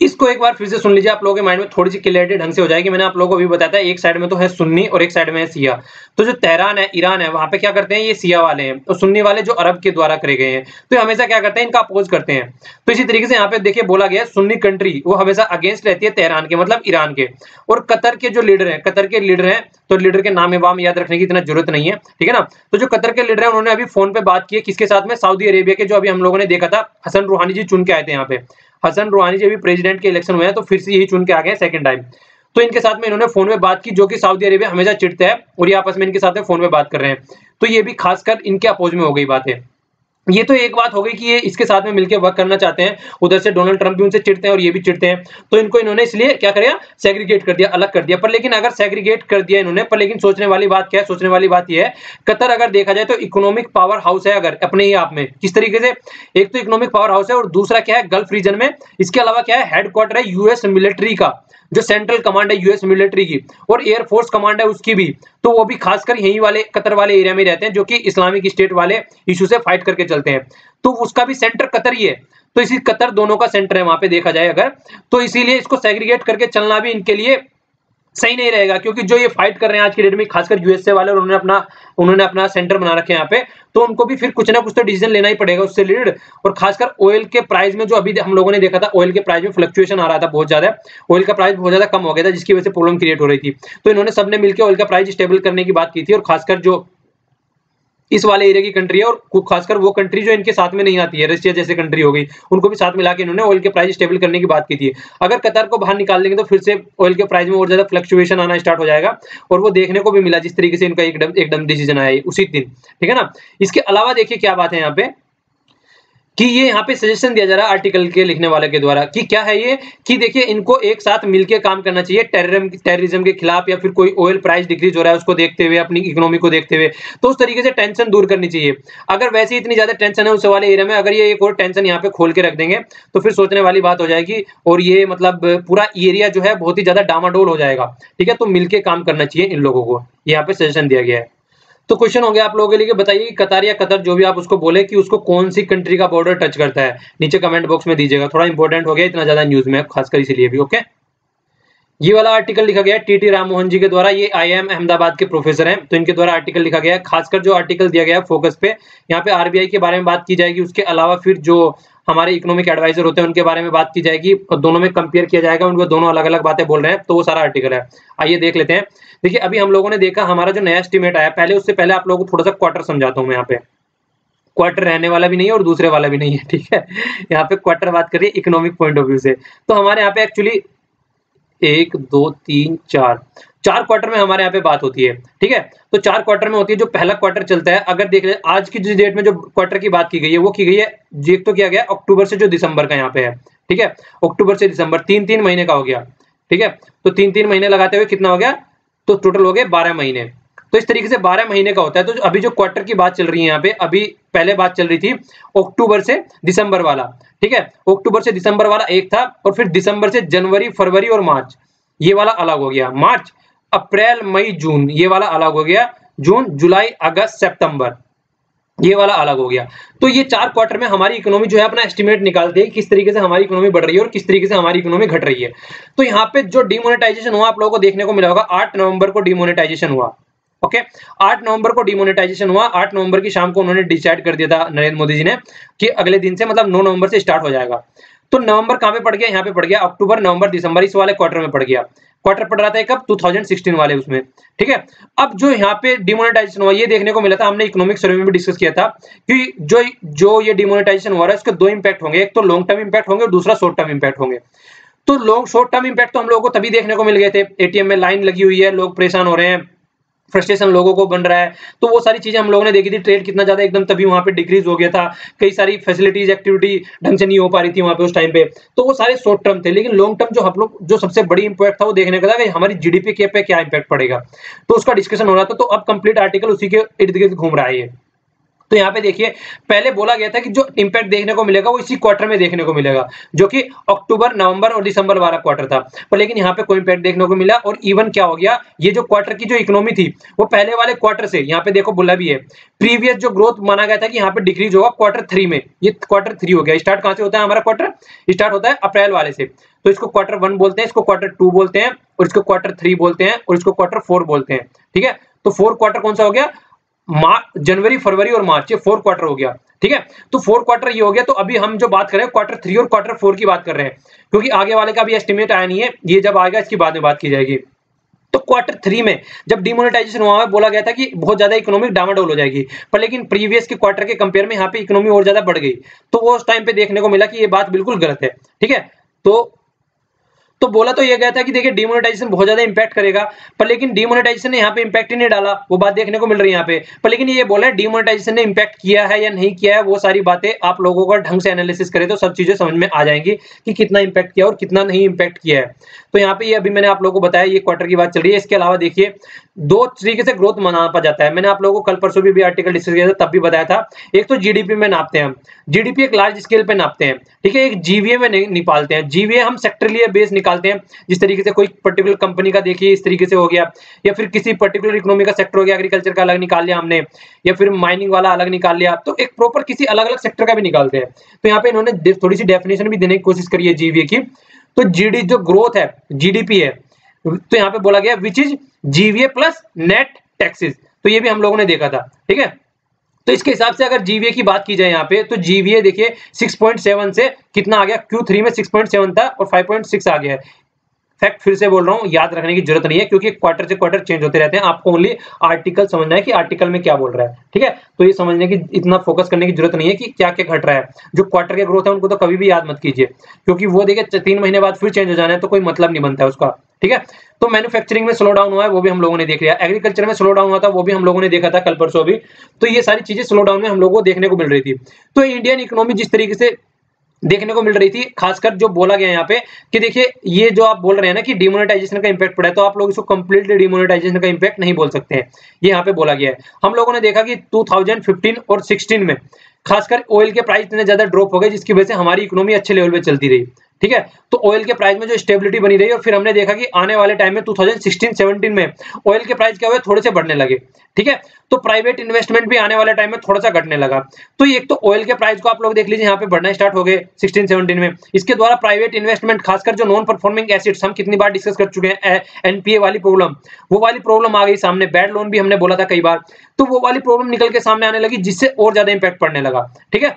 S1: इसको एक बार फिर से सुन लीजिए, आप लोगों के माइंड में थोड़ी सी क्लियरिटी ढंग से हो जाएगी। मैंने आप लोगों को भी बताया था, एक साइड में तो है सुन्नी और एक साइड में है शिया। तो जो तेहरान है, ईरान है, वहां पे क्या करते हैं, ये शिया वाले हैं, और सुन्नी वाले जो अरब के द्वारा करे गए हैं, तो ये हमेशा क्या करते हैं, इनका अपोज करते हैं। तो इसी तरीके से यहाँ पे देखिए बोला गया, सुन्नी कंट्री वो हमेशा अगेंस्ट रहती है तेहरान के, मतलब ईरान के। और कतर के जो लीडर है, कतर के लीडर है, तो लीडर के नाम वाम याद रखने की इतना जरूरत नहीं है, ठीक है ना। तो जो कतर के लीडर है, उन्होंने अभी फोन पे बात की है, किसके साथ में, सऊदी अरेबिया के, जो अभी हम लोगों ने देखा था, हसन रूहानी जी चुन के आए थे यहाँ पे। हसन रूहानी जी अभी प्रेसिडेंट के इलेक्शन हुए हैं, तो फिर से यही चुन के आ गए सेकंड टाइम। तो इनके साथ में इन्होंने फोन में बात की, जो कि सऊदी अरेबिया हमेशा चिढ़ता है, और ये आपस में इनके साथ में फोन में बात कर रहे हैं। तो ये भी खासकर इनके अपोज में हो गई बात है। ये तो एक बात हो गई कि ये इसके साथ में मिलकर वर्क करना चाहते हैं, उधर से डोनाल्ड ट्रंप भी उनसे चिढ़ते हैं और ये भी चिढ़ते हैं, तो इनको इन्होंने इसलिए क्या किया, सेग्रीगेट कर दिया, अलग कर दिया। पर लेकिन अगर सेग्रीगेट कर दिया इन्होंने, पर लेकिन सोचने वाली बात क्या है, सोचने वाली बात ये है, कतर अगर देखा जाए तो इकोनॉमिक पावर हाउस है, अगर अपने ही आप में किस तरीके से, एक तो इकोनॉमिक पावर हाउस है, और दूसरा क्या है, गल्फ रीजन में। इसके अलावा क्या है, हेडक्वार्टर है यूएस मिलिट्री का, जो सेंट्रल कमांड है यूएस मिलिट्री की, और एयरफोर्स कमांड है उसकी भी, तो वो भी खासकर यही वाले कतर वाले एरिया में रहते हैं, जो कि इस्लामिक स्टेट वाले इशू से फाइट करके चलते हैं। तो उसका भी सेंटर कतर ही है, तो इसी कतर दोनों का सेंटर है वहां पे देखा जाए अगर, तो इसीलिए इसको सेग्रीगेट करके चलना भी इनके लिए सही नहीं रहेगा, क्योंकि जो ये फाइट कर रहे हैं आज की डेट में, खासकर यूएसए वाले, और उन्होंने अपना सेंटर बना रखे हैं यहाँ पे, तो उनको भी फिर कुछ ना कुछ तो डिसीजन लेना ही पड़ेगा उससे रिलेटेड। और खासकर ऑयल के प्राइस में जो अभी हम लोगों ने देखा था, ऑयल के प्राइस में फ्लक्चुएशन आ रहा था बहुत ज्यादा, ऑयल का प्राइस बहुत ज्यादा कम हो गया था, जिसकी वजह से प्रॉब्लम क्रिएट हो रही थी। तो इन्होंने सबने मिलकर ऑयल का प्राइस स्टेबल करने की बात की थी, और खासकर जो इस वाले एरिया की कंट्री है, और खासकर वो कंट्री जो इनके साथ में नहीं आती है, रशिया जैसे कंट्री हो गई, उनको भी साथ मिला के इन्होंने ऑयल के प्राइस स्टेबल करने की बात की थी। अगर कतर को बाहर निकाल देंगे तो फिर से ऑयल के प्राइस में और ज्यादा फ्लक्चुएशन आना स्टार्ट हो जाएगा, और वो देखने को भी मिला जिस तरीके से इनका एकदम डिसीजन आया उसी दिन, ठीक है ना। इसके अलावा देखिए क्या बात है यहाँ पे, कि ये यहाँ पे सजेशन दिया जा रहा है आर्टिकल के लिखने वाले के द्वारा, कि क्या है ये, कि देखिए इनको एक साथ मिलकर काम करना चाहिए टेररिज्म के खिलाफ, या फिर कोई ऑयल प्राइस डिक्रीज हो रहा है उसको देखते हुए, अपनी इकोनॉमी को देखते हुए, तो उस तरीके से टेंशन दूर करनी चाहिए। अगर वैसे ही इतनी ज्यादा टेंशन है उस वाले एरिया में, अगर ये एक और टेंशन यहाँ पे खोल के रख देंगे तो फिर सोचने वाली बात हो जाएगी, और ये मतलब पूरा एरिया जो है बहुत ही ज्यादा डामाडोल हो जाएगा, ठीक है। तो मिलकर काम करना चाहिए इन लोगों को, यहाँ पे सजेशन दिया गया है। तो क्वेश्चन हो गया आप लोगों के लिए कि बताइए कि कतार या कतर, जो भी आप उसको बोले, कि उसको कौन सी कंट्री का बॉर्डर टच करता है, नीचे कमेंट बॉक्स में दीजिएगा। थोड़ा इंपॉर्टेंट हो गया, इतना ज्यादा न्यूज में खासकर इसीलिए भी। ओके, ये वाला आर्टिकल लिखा गया है टीटी राममोहन जी के द्वारा, ये आईआईएम अहमदाबाद के प्रोफेसर हैं, तो इनके द्वारा आर्टिकल लिखा गया है। खासकर जो आर्टिकल दिया गया है फोकस पे, यहाँ पे आरबीआई के बारे में बात की जाएगी, उसके अलावा फिर जो हमारे इकोनॉमिक एडवाइजर होते हैं उनके बारे में बात की जाएगी, और दोनों में कंपेयर किया जाएगा, उनको दोनों अलग अलग बातें बोल रहे हैं, तो वो सारा आर्टिकल है। आइए देख लेते हैं। देखिए अभी हम लोगों ने देखा हमारा जो नया एस्टिमेट आया, पहले उससे पहले आप लोगों को थोड़ा सा क्वार्टर समझाता हूँ मैं। यहाँ पे क्वार्टर रहने वाला भी नहीं है और दूसरे वाला भी नहीं है, ठीक है। यहाँ पे क्वार्टर बात करिए इकोनॉमिक पॉइंट ऑफ व्यू से, तो हमारे यहाँ पे एक्चुअली 1 2 3 4 क्वार्टर में हमारे यहाँ पे बात होती है, ठीक है। तो 4 क्वार्टर में होती है। जो पहला क्वार्टर चलता है, अगर देख ले आज की जिस डेट में जो क्वार्टर की बात की गई है, वो की गई है, एक तो किया गया अक्टूबर से जो दिसंबर का यहाँ पे है, ठीक है। अक्टूबर से दिसंबर 3 महीने का हो गया, ठीक है। तो 3 महीने लगाते हुए कितना हो गया, तो टोटल हो गए 12 महीने। तो इस तरीके से 12 महीने का होता है। तो अभी जो क्वार्टर की बात चल रही है यहाँ पे, अभी पहले बात चल रही थी अक्टूबर से दिसंबर वाला, ठीक है। अक्टूबर से दिसंबर वाला एक था, और फिर दिसंबर से जनवरी, फरवरी और मार्च, ये वाला अलग हो गया। मार्च, अप्रैल, मई, जून, ये वाला अलग हो गया। जून, जुलाई, अगस्त, सितंबर, ये वाला अलग हो गया। तो ये 4 क्वार्टर में हमारी इकोनॉमी जो है अपना एस्टिमेट निकालते हैं, किस तरीके से हमारी इकोनॉमी बढ़ रही है और किस तरीके से हमारी इकोनॉमी घट रही है। तो यहाँ पे जो डिमोनेटाइजेशन हुआ आप लोगों को देखने को मिला होगा, 8 नवंबर को डिमोनेटाइजेशन हुआ। ओके, 8 नवंबर को डिमोनेटाइजेशन हुआ। 8 नवंबर की शाम को उन्होंने डिसाइड कर दिया था नरेंद्र मोदी जी ने, कि अगले दिन से मतलब 9 नवंबर से स्टार्ट हो जाएगा। तो नवंबर कहां पे पड़ गया, यहाँ पे पड़ गया अक्टूबर, नवंबर, दिसंबर, इस वाले क्वार्टर में पड़ गया। क्वार्टर पड़ रहा था कब, 2016 वाले उसमें, ठीक है। अब जो यहाँ पे डिमोनेटाइजेशन हुआ, ये देखने को मिला था, हमने इकोनॉमिक सर्वे में भी डिस्कस किया था, कि जो ये डिमोनेटाइजेशन हो रहा है, उसके 2 इंपैक्ट होंगे, एक तो लॉन्ग टर्म इंपैक्ट होंगे और दूसरा शॉर्ट टर्म इंपैक्ट होंगे। तो शॉर्ट टर्म इंपैक्ट तो हम लोगों को तभी देखने को मिल गए थे, एटीएम में लाइन लगी हुई है, लोग परेशान हो रहे हैं, फ्रस्ट्रेशन लोगों को बन रहा है, तो वो सारी चीजें हम लोगों ने देखी थी। ट्रेड कितना ज्यादा एकदम तभी वहां पे डिक्रीज हो गया था, कई सारी फैसिलिटीज, एक्टिविटी ढंग से नहीं हो पा रही थी वहां पे उस टाइम पे, तो वो सारे शॉर्ट टर्म थे। लेकिन लॉन्ग टर्म जो हम लोग, जो सबसे बड़ी इंपैक्ट था वो देखने का था कि हमारी जीडीपी के पे क्या इंपैक्ट पड़ेगा, तो उसका डिस्कशन हो रहा था। तो अब कंप्लीट आर्टिकल उसी के इर्द गिर्द घूम रहा है ये। तो यहाँ पे देखिए, पहले बोला गया था कि जो इंपैक्ट देखने को मिलेगा वो इसी क्वार्टर में देखने को मिलेगा, जो कि अक्टूबर, नवंबर और दिसंबर वाला क्वार्टर था। पर लेकिन यहाँ पे कोई इंपैक्ट देखने को मिला, और इवन क्या हो गया, ये जो क्वार्टर की जो इकोनॉमी थी, वो पहले वाले क्वार्टर से, यहाँ पे देखो बोला भी है, प्रीवियस जो ग्रोथ माना गया था कि यहाँ पे डिक्रीज होगा क्वार्टर 3 में, ये क्वार्टर 3 हो गया। स्टार्ट कहां से होता है हमारा क्वार्टर, स्टार्ट होता है अप्रैल वाले से, तो इसको क्वार्टर 1 बोलते हैं, इसको क्वार्टर 2 बोलते हैं, और इसको क्वार्टर 3 बोलते हैं, और इसको क्वार्टर 4 बोलते हैं, ठीक है। तो 4 क्वार्टर कौन सा हो गया, जनवरी, फरवरी और मार्च, ये 4 क्वार्टर हो गया, ठीक है। तो 4 क्वार्टर ये हो गया। तो अभी हम जो बात कर रहे हैं क्वार्टर 3 और क्वार्टर 4 की बात कर रहे हैं, क्योंकि आगे वाले का भी एस्टिमेट आया नहीं है, ये जब आएगा इसकी बाद में बात की जाएगी। तो क्वार्टर 3 में जब डिमोनेटाइजेशन हुआ है, बोला गया था कि बहुत ज्यादा इकोनॉमिक डामाडोल हो जाएगी, पर लेकिन प्रीवियस के क्वार्टर के कंपेयर में यहाँ पे इकोनॉमी और ज्यादा बढ़ गई। तो वो उस टाइम पे देखने को मिला कि ये बात बिल्कुल गलत है, ठीक है। तो बोला तो ये गया था कि देखिए डिमोनेटाइजेशन बहुत ज्यादा इंपैक्ट करेगा, पर लेकिन डिमोनेटाइजेशन ने यहाँ पे इंपैक्ट ही नहीं डाला, वो बात देखने को मिल रही है यहाँ पे। पर लेकिन ये बोला डिमोनेटाइजेशन ने इंपैक्ट किया है या नहीं किया है, वो सारी बातें आप लोगों का ढंग से एनालिसिस करें तो सब चीजें समझ में आ जाएंगी कि कितना इंपैक्ट किया और कितना नहीं इंपैक्ट किया है। तो यहाँ पे ये अभी मैंने आप लोगों को बताया, ये क्वार्टर की बात चल रही है। इसके अलावा देखिए 2 तरीके से ग्रोथ मापा जाता है, मैंने आप लोगों को कल परसों भी आर्टिकल डिस्कस किया था, तब भी बताया था। एक तो जीडीपी में नापते हैं हम, जीडीपी एक लार्ज स्केल पे नापते हैं, ठीक है। एक जीवीए में निकालते हैं, जीवीए हम सेक्टरली बेस निकालते हैं, जिस तरीके से कोई पर्टिकुलर कंपनी का देखिए इस तरीके से हो गया, या फिर किसी पर्टिकुलर इकोनॉमी का सेक्टर हो गया, एग्रीकल्चर का अलग निकाल लिया हमने, या फिर माइनिंग वाला अलग निकाल लिया, तो एक प्रॉपर किसी अलग अलग सेक्टर का भी निकालते हैं। तो यहाँ पे इन्होंने थोड़ी सी डेफिनेशन भी देने की कोशिश करी है जीवीए की। तो जीडी जो ग्रोथ है, जीडीपी है, तो यहाँ पे बोला गया which is GVA plus net taxes, तो ये भी हम लोगों ने देखा था, ठीक है। तो इसके हिसाब से अगर जीवीए की बात की जाए यहाँ पे, तो जीवीए देखिए 6.7 से कितना आ गया, Q3 में 6.7 था और 5.6 आ गया है। फैक्ट फिर से बोल रहा हूँ, याद रखने की जरूरत नहीं है क्योंकि क्वार्टर से क्वार्टर चेंज होते रहते हैं, आपको ओनली आर्टिकल समझना है कि आर्टिकल में क्या बोल रहा है, ठीक है। तो ये समझने की इतना फोकस करने की जरूरत नहीं है कि क्या क्या घट रहा है। जो क्वार्टर के ग्रोथ है उनको तो कभी भी याद मत कीजिए, क्योंकि वो देखिए 3 महीने बाद फिर चेंज हो जाना है, तो कोई मतलब नहीं बनता है उसका, ठीक है। तो मैन्युफैक्चरिंग में स्लो डाउन हुआ है वो भी हम लोगों ने देख लिया, एग्रीकल्चर में स्लो डाउन हुआ था वो भी हम लोगों ने देखा था कल परसों भी। तो ये सारी चीजें स्लो डाउन में हम लोगों को देखने को मिल रही थी। तो इंडियन इकोनॉमी जिस तरीके से देखने को मिल रही थी, खासकर जो बोला गया यहाँ पे कि देखिए ये जो आप बोल रहे हैं ना कि डिमोनेटाइजेशन का इंपैक्ट पड़ा है, तो आप लोग इसको कंप्लीटली डिमोनेटाइजेशन का इंपैक्ट नहीं बोल सकते हैं, ये यहाँ पे बोला गया है। हम लोगों ने देखा कि 2015 और 16 में खासकर ऑयल के प्राइस इतने ज्यादा ड्रॉप हो गए जिसकी वजह से हमारी इकोनॉमी अच्छे लेवल पे चलती रही, ठीक है। तो ऑयल के प्राइस में जो स्टेबिलिटी बनी रही और फिर हमने देखा कि आने वाले टाइम में 2016-17 में ऑयल के प्राइस क्या हुए, थोड़े से बढ़ने लगे, ठीक है। तो प्राइवेट इन्वेस्टमेंट भी आने वाले टाइम में थोड़ा सा घटने लगा। तो एक तो ऑयल के प्राइस को आप लोग देख लीजिए यहाँ पे बढ़ना स्टार्ट हो गए 16-17 में। इसके द्वारा प्राइवेट इन्वेस्टमेंट, खासकर जो नॉन परफॉर्मिंग एसेट्स, हम कितनी बार डिस्कस कर चुके हैं, एनपीए वाली प्रॉब्लम, वो वाली प्रॉब्लम आ गई सामने। बैड लोन भी हमने बोला था कई बार, तो वो वाली प्रॉब्लम निकल के सामने आने लगी जिससे और ज्यादा इंपैक्ट पड़ने लगा, ठीक है।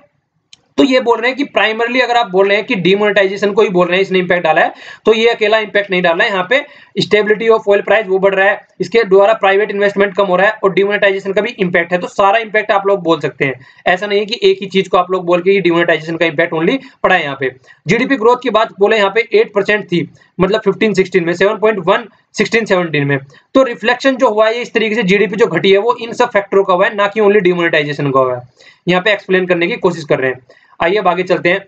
S1: तो ये बोल रहे हैं कि प्राइमरली अगर आप बोल रहे हैं कि डिमोनेटाइजेशन को ही बोल रहे हैं इसने इंपैक्ट डाला है, तो ये अकेला इंपैक्ट नहीं डाला है। यहाँ पे स्टेबिलिटी ऑफ ऑयल प्राइस वो बढ़ रहा है, इसके द्वारा प्राइवेट इन्वेस्टमेंट कम हो रहा है और डिमोनेटाइजेशन का भी इंपैक्ट है। तो सारा इंपैक्ट आप लोग बोल सकते हैं, ऐसा नहीं है कि एक ही चीज को आप लोग बोल के डिमोनेटाइजेशन का इंपैक्ट ओनली पड़ा है। यहाँ पे जीडीपी ग्रोथ की बात बोले, यहाँ पे 8% थी, मतलब 15-16 में, 7.1 16-17 में। तो रिफ्लेक्शन जो हुआ है इस तरीके से जीडीपी जो घटी है वो इन सब फैक्टरों का हुआ है, ना कि ओनली डिमोनेटाइजेशन का हुआ है। यहाँ पे एक्सप्लेन करने की कोशिश कर रहे हैं। आइए अब आगे चलते हैं।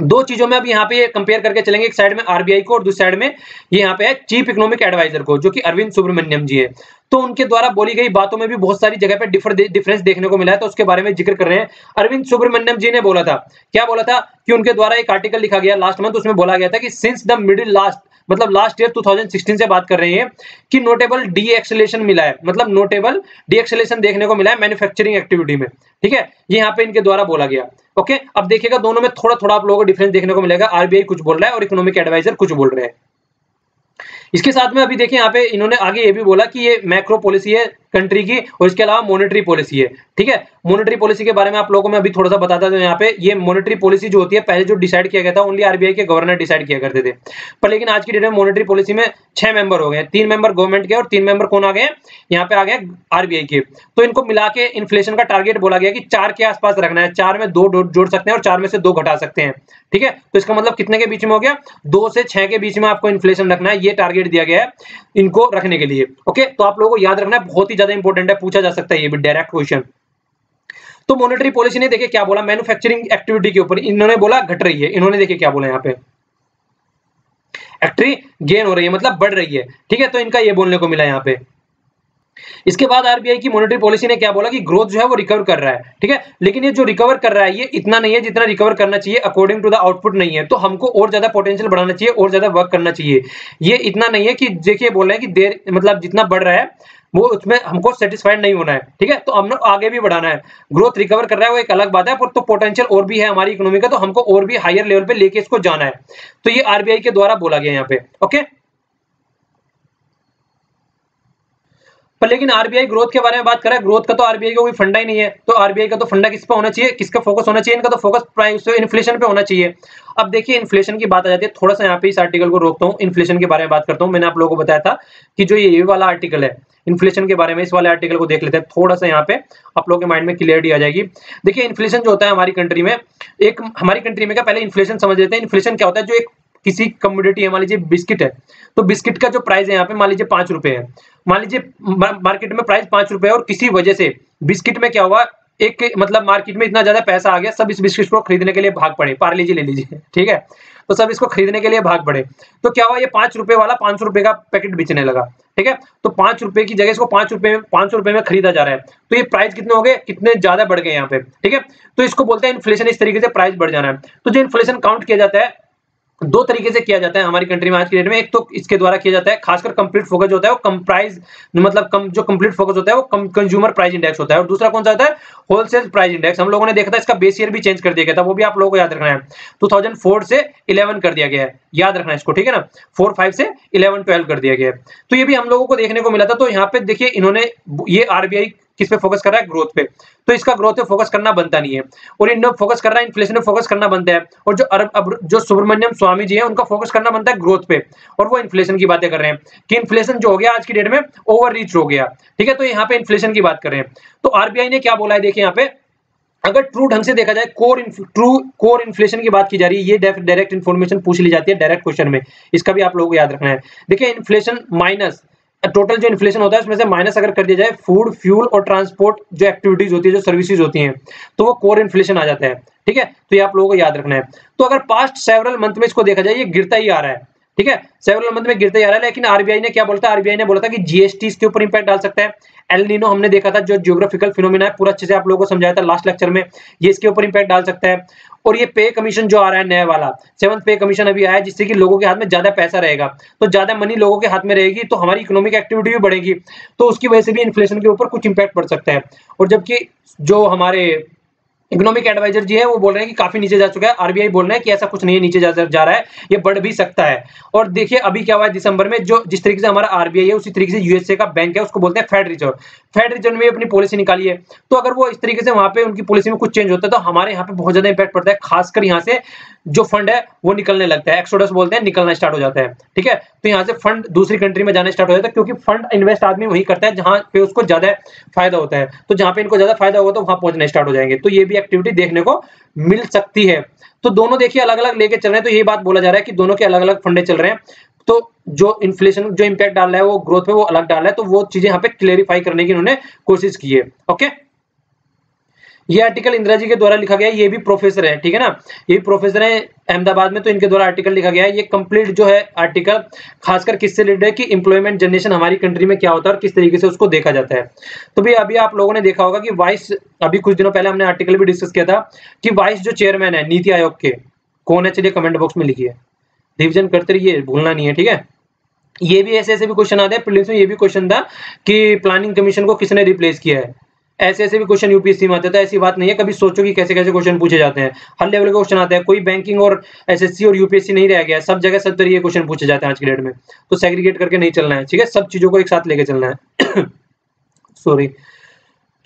S1: दो चीजों में अब यहाँ पे कंपेयर करके चलेंगे, एक साइड में आरबीआई को और दूसरी साइड में ये यहाँ पे है चीफ इकोनॉमिक एडवाइजर को, जो कि अरविंद सुब्रमण्यम जी है। तो उनके द्वारा बोली गई बातों में भी बहुत सारी जगह पे डिफरेंस देखने को मिला है, तो उसके बारे में जिक्र कर रहे हैं। अरविंद सुब्रमण्यम जी ने बोला था, क्या बोला था कि उनके द्वारा एक आर्टिकल लिखा गया लास्ट मंथ, उसमें बोला गया था कि सिंस द मिडिल लास्ट, मतलब लास्ट ईयर 2016 से बात कर रहे हैं, कि नोटेबल डी एक्सेलेरेशन मिला है, मतलब नोटेबल डी एक्सेलेरेशन देखने को मिला है मैन्युफैक्चरिंग एक्टिविटी में, ठीक है। ये यहाँ पे इनके द्वारा बोला गया। ओके, अब देखिएगा दोनों में थोड़ा थोड़ा आप लोगों को डिफरेंस देखने को मिलेगा। आरबीआई कुछ बोल रहा है और इकोनॉमिक एडवाइजर कुछ बोल रहे हैं। इसके साथ में अभी देखिए यहाँ पे इन्होंने आगे ये भी बोला कि ये मैक्रो पॉलिसी है कंट्री की और इसके अलावा मॉनेटरी पॉलिसी है, ठीक है। मॉनेटरी पॉलिसी के बारे में आप लोगों को मैं अभी थोड़ा सा बताता हूं। यहाँ पे ये मॉनेटरी पॉलिसी जो होती है, पहले जो डिसाइड किया गया था ओनली आरबीआई के गवर्नर डिसाइड किया करते थे, पर लेकिन आज की डेट में मॉनेटरी पॉलिसी में 6 मेंबर हो गए, 3 मेंबर गवर्नमेंट के और 3 मेंबर कौन आ गए, यहाँ पे आ गए आरबीआई के। तो इनको मिला के इन्फ्लेशन का टारगेट बोला गया कि 4 के आसपास रखना है, 4 में 2 जोड़ सकते हैं और 4 में से 2 घटा सकते हैं, ठीक है। तो इसका मतलब कितने के बीच में हो गया, 2 से 6 के बीच में आपको इन्फ्लेशन रखना है, ये टारगेट दिया गया है इनको रखने के लिए। ओके, तो आप लोगों को याद रखना है, बहुत ही ज्यादा इंपॉर्टेंट है, पूछा जा सकता है ये भी डायरेक्ट क्वेश्चन। तो मॉनेटरी पॉलिसी ने देखिए क्या बोला, मैन्युफैक्चरिंग एक्टिविटी के ऊपर इन्होंने बोला घट रही है, इन्होंने देखिए क्या बोला यहाँ पे, एक्टिविटी गेन हो रही है मतलब बढ़ रही है, ठीक है। तो इनका ये बोलने को मिला यहाँ पे। इसके बाद आरबीआई की मॉनेटरी पॉलिसी ने क्या बोला कि ग्रोथ जो है वो रिकवर कर रहा है, ठीक है। लेकिन ये जो रिकवर कर रहा है ये इतना नहीं है जितना रिकवर करना चाहिए, अकॉर्डिंग टू द आउटपुट नहीं है। तो हमको और ज्यादा पोटेंशियल बढ़ाना चाहिए और ज्यादा वर्क करना चाहिए। ये इतना नहीं है कि देखिए बोल रहे हैं कि देर मतलब जितना बढ़ रहा है वो उसमें हमको सेटिस्फाइड नहीं होना है, ठीक है। तो हमने आगे भी बढ़ाना है, ग्रोथ रिकवर कर रहा है वो एक अलग बात है, पर तो पोटेंशियल और भी है हमारी इकोनॉमी का, तो हमको और भी हायर लेवल पे लेके इसको जाना है। तो ये आरबीआई के द्वारा बोला गया यहाँ पे। ओके, पर लेकिन आरबीआई ग्रोथ के बारे में बात कर रहा है, ग्रोथ का तो आरबीआई का कोई फंडा ही नहीं है। तो आरबीआई का तो फंडा किस पे होना चाहिए, किसका फोकस होना चाहिए, इनका तो फोकस प्राइस इन्फ्लेशन पे होना चाहिए। अब देखिए इन्फ्लेशन की बात आ जाती है, थोड़ा सा यहाँ पे इस आर्टिकल को रोकता हूँ, इन्फ्लेशन के बारे में बात करता हूँ। मैंने आप लोगों को बताया था कि जो ये वाला आर्टिकल है इन्फ्लेशन के बारे में, इस वाले आर्टिकल को देख लेते हैं, थोड़ा सा यहाँ पे आप लोगों के माइंड में क्लियरिटी आ जाएगी। देखिए इन्फ्लेशन जो होता है हमारी कंट्री में, एक हमारी कंट्री में क्या, पहले इन्फ्लेशन समझ लेते हैं। इन्फ्लेशन क्या होता है, जो एक किसी कमोडिटी है, मान लीजिए बिस्किट है, तो बिस्किट का जो प्राइस है यहाँ पे मान लीजिए 5 रुपए है, मान लीजिए मार्केट में प्राइस 5 रुपए है और किसी वजह से बिस्किट में क्या हुआ, एक मतलब मार्केट में इतना ज्यादा पैसा आ गया, सब इस बिस्किट को खरीदने के लिए भाग पड़े, पार्ले जी ले लीजिए, ठीक है। तो सब इसको खरीदने के लिए भाग पड़े, तो क्या हुआ, ये 5 रुपए वाला 500 रुपए का पैकेट बेचने लगा, ठीक है। तो 5 रुपए की जगह इसको 500 रुपए में खरीदा जा रहा है, तो ये प्राइस कितने हो गए, कितने ज्यादा बढ़ गए यहाँ पे, ठीक है। तो इसको बोलते हैं इन्फ्लेशन, इस तरीके से प्राइस बढ़ जाना है। तो जो इन्फ्लेशन काउंट किया जाता है दो तरीके से किया जाता है हमारी कंट्री में आज की डेट में। एक तो इसके द्वारा किया जाता है, खासकर कंप्लीट फोकस जो होता है वो कंप्राइज मतलब जो कंप्लीट फोकस होता है वो कंज्यूमर प्राइस इंडेक्स होता है, और दूसरा कौन सा होता है, होलसेल प्राइस इंडेक्स। हम लोगों ने देखा था इसका बेस ईयर भी चेंज कर दिया गया था, वो भी आप लोगों को याद रखना है। 2004 से 11 कर दिया गया है, याद रखना है इसको, ठीक है ना। 4 5 से 11 12 कर दिया गया है। तो ये भी हम लोगों को देखने को मिला था। तो यहाँ पे देखिए इन्होंने ये आरबीआई किस पे फोकस कर रहा है, ग्रोथ पे। तो इसका ग्रोथ पे फोकस करना बनता नहीं है, और इन फोकस कर रहा है इन्फ्लेशन पे फोकस करना बनता है। और जो अब जो सुब्रमण्यम स्वामी जी है उनका फोकस करना बनता है ग्रोथ पे, और वो इन्फ्लेशन की बातें कर रहे हैं कि इन्फ्लेशन जो हो गया आज की डेट में ओवर रीच हो गया, ठीक है। तो यहाँ पे इन्फ्लेशन की बात कर रहे हैं। तो आरबीआई ने क्या बोला है, देखिए यहाँ पे अगर ट्रू ढंग से देखा जाए, कोर इन्फ्लेशन की बात की जा रही है, ये डायरेक्ट इन्फॉर्मेशन पूछ ली जाती है डायरेक्ट क्वेश्चन में, इसका भी आप लोगों को याद रखना है। देखिए इन्फ्लेशन माइनस टोटल जो इन्फ्लेशन होता है उसमें से माइनस अगर कर दिया जाए फूड, फ्यूल और ट्रांसपोर्ट जो एक्टिविटीज होती है, जो सर्विसेज होती हैं, तो वो कोर इन्फ्लेशन आ जाता है, ठीक है। तो ये आप लोगों को याद रखना है। तो अगर पास्ट सेवरल मंथ में इसको देखा जाए, ये गिरता ही आ रहा है, ठीक है, सेवरल मंथ में गिरता ही आ रहा है। लेकिन आरबीआई ने क्या बोलता है, आरबीआई ने बोला था कि जीएसटी इसके ऊपर इंपैक्ट डाल सकता है। एल नीनो हमने देखा था, जो जियोग्राफिकल फिनोमेना है, पूरा अच्छे से आप लोगों को समझाया था लास्ट लेक्चर में, ये इसके ऊपर इंपैक्ट डाल सकता है। और ये पे कमीशन जो आ रहा है नया वाला 7th पे कमीशन अभी आया है, जिससे कि लोगों के हाथ में ज्यादा पैसा रहेगा, तो ज्यादा मनी लोगों के हाथ में रहेगी, तो हमारी इकोनॉमिक एक्टिविटी भी बढ़ेगी, तो उसकी वजह से भी इन्फ्लेशन के ऊपर कुछ इंपैक्ट पड़ सकता है। और जबकि जो हमारे इकोनॉमिक एडवाइजर जी है वो बोल रहे हैं कि काफी नीचे जा चुका है, आरबीआई बोल रहे हैं कि ऐसा कुछ नहीं है, नीचे जा रहा है, ये बढ़ भी सकता है। और देखिए अभी क्या हुआ है दिसंबर में, जो जिस तरीके से हमारा आरबीआई है उसी तरीके से यूएसए का बैंक है, उसको बोलते हैं फेड रिजर्व। फेड रिजर्व ने अपनी पॉलिसी निकाली है, तो अगर वो इस तरीके से वहां पे उनकी पॉलिसी में कुछ चेंज होता है तो हमारे यहाँ पे बहुत ज्यादा इंपैक्ट पड़ता है, खासकर यहाँ से जो फंड है वो निकलने लगता है, एक्सोडस बोलते हैं, निकलना स्टार्ट हो जाता है, ठीक है। तो यहाँ से फंड दूसरी कंट्री में जाना स्टार्ट हो जाता है, क्योंकि फंड इन्वेस्ट आदमी वही करता है जहां पे उसको ज्यादा फायदा होता है, तो जहां पे इनको ज्यादा फायदा होगा तो वहां पहुंचना स्टार्ट हो जाएंगे। तो ये भी एक्टिविटी देखने को मिल सकती है। तो दोनों देखिए अलग अलग लेके चल रहे हैं, तो यही बात बोला जा रहा है कि दोनों के अलग अलग फंडे चल रहे हैं। तो जो इन्फ्लेशन जो इंपैक्ट डाल रहा है वो ग्रोथ पे वो अलग डाल रहा है, तो वो चीजें यहाँ पे क्लेरिफाई करने की इन्होंने कोशिश की है। ओके, ये आर्टिकल इंदिरा जी के द्वारा लिखा गया है, ये भी प्रोफेसर है, ठीक है ना, ये भी प्रोफेसर है अहमदाबाद में, तो इनके द्वारा आर्टिकल लिखा गया है। ये कंप्लीट जो है आर्टिकल खासकर किससे रिलेटेड है कि एम्प्लॉयमेंट जनरेशन हमारी कंट्री में क्या होता है और किस तरीके से उसको देखा जाता है। तो भी अभी आप लोगों ने देखा होगा कि वाइस, अभी कुछ दिनों पहले हमने आर्टिकल भी डिस्कस किया था कि वाइस जो चेयरमैन है नीति आयोग के कौन है, चलिए कमेंट बॉक्स में लिखिए, रिविजन करते रहिए, भूलना नहीं है, ठीक है। ये भी ऐसे भी क्वेश्चन आते हैं प्रीलिम्स में, ये भी क्वेश्चन था कि प्लानिंग कमीशन को किसने रिप्लेस किया है, ऐसे भी क्वेश्चन यूपीएससी में आते थे। ऐसी बात नहीं है, कभी सोचो कि कैसे कैसे क्वेश्चन पूछे जाते हैं, हर लेवल के क्वेश्चन आते हैं, कोई बैंकिंग और एसएससी और यूपीएससी नहीं रह गया, सब जगह सब तरीके क्वेश्चन पूछे जाते हैं आज की डेट में। तो सेग्रीगेट करके नहीं चलना है, ठीक है, सब चीजों को एक साथ लेके चलना है। सॉरी।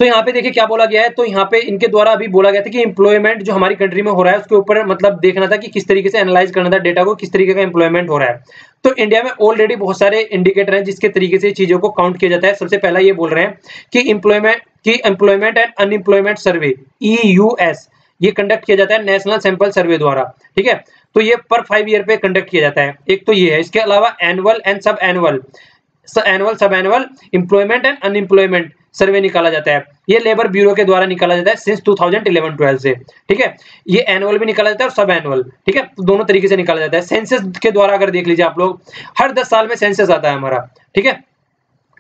S1: तो यहाँ पे देखिए क्या बोला गया है, तो यहाँ पे इनके द्वारा अभी बोला गया था कि एम्प्लॉयमेंट जो हमारी कंट्री में हो रहा है उसके ऊपर मतलब देखना था कि किस तरीके से एनालाइज करना था डेटा को, किस तरीके का एम्प्लॉयमेंट हो रहा है। तो इंडिया में ऑलरेडी बहुत सारे इंडिकेटर हैं जिसके तरीके से चीजों को काउंट किया जाता है। सबसे पहला ये बोल रहे हैं कि employment and unemployment survey EUS ये कंडक्ट किया जाता है नेशनल सैंपल सर्वे द्वारा, ठीक है। तो ये पर 5 ईयर पे कंडक्ट किया जाता है, एक तो ये है। इसके अलावा एनुअल एंड सब एनुअल एम्प्लॉयमेंट एंड अनएम्प्लॉयमेंट सर्वे निकाला जाता है, ये लेबर ब्यूरो के द्वारा निकाला जाता है सिंस 2011-12 से, ठीक है। ये एनुअल भी निकाला जाता है और सब एनुअल, ठीक है, तो दोनों तरीके से निकाला जाता है। सेंसस के द्वारा अगर देख लीजिए आप लोग, हर 10 साल में सेंसस आता है हमारा, ठीक है।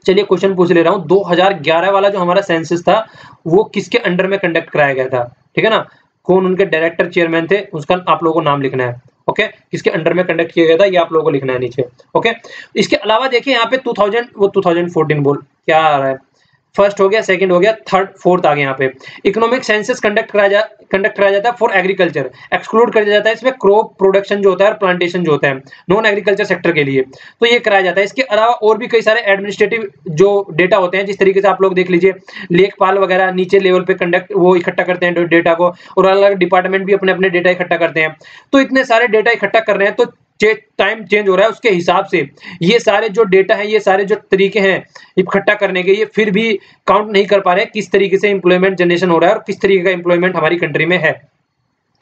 S1: चलिए क्वेश्चन पूछ ले रहा हूं, 2011 वाला जो हमारा सेंसस था वो किसके अंडर में कंडक्ट कराया गया था, ठीक है ना, कौन उनके डायरेक्टर चेयरमैन थे, उसका आप लोगों को नाम लिखना है। ओके, किसके अंडर में कंडक्ट किया गया था ये आप लोगों को लिखना है नीचे। ओके, इसके अलावा देखिए यहाँ पे 2014 बोल क्या आ रहा है, फर्स्ट हो गया, सेकंड हो गया, थर्ड फोर्थ आ गया। यहाँ पे इकोनॉमिक सेंसस कंडक्ट कराया जाता है फॉर एग्रीकल्चर, एक्सक्लूड कर दिया जाता है इसमें क्रॉप प्रोडक्शन जो होता है और प्लांटेशन जो होता है नॉन एग्रीकल्चर सेक्टर के लिए, तो ये कराया जाता है। इसके अलावा और भी कई सारे एडमिनिस्ट्रेटिव जो डेटा होते हैं, जिस तरीके से आप लोग देख लीजिए लेखपाल वगैरह नीचे लेवल पे वो इकट्ठा करते हैं डेटा को, और अलग अलग डिपार्टमेंट भी अपने अपने डेटा इकट्ठा करते हैं। तो इतने सारे डेटा इकट्ठा कर रहे हैं, तो टाइम चेंज हो रहा है, उसके हिसाब से ये सारे जो डेटा है, ये सारे जो तरीके हैं इकट्ठा करने के, ये फिर भी काउंट नहीं कर पा रहे किस तरीके से एम्प्लॉयमेंट जनरेशन हो रहा है और किस तरीके का एम्प्लॉयमेंट हमारी कंट्री में है।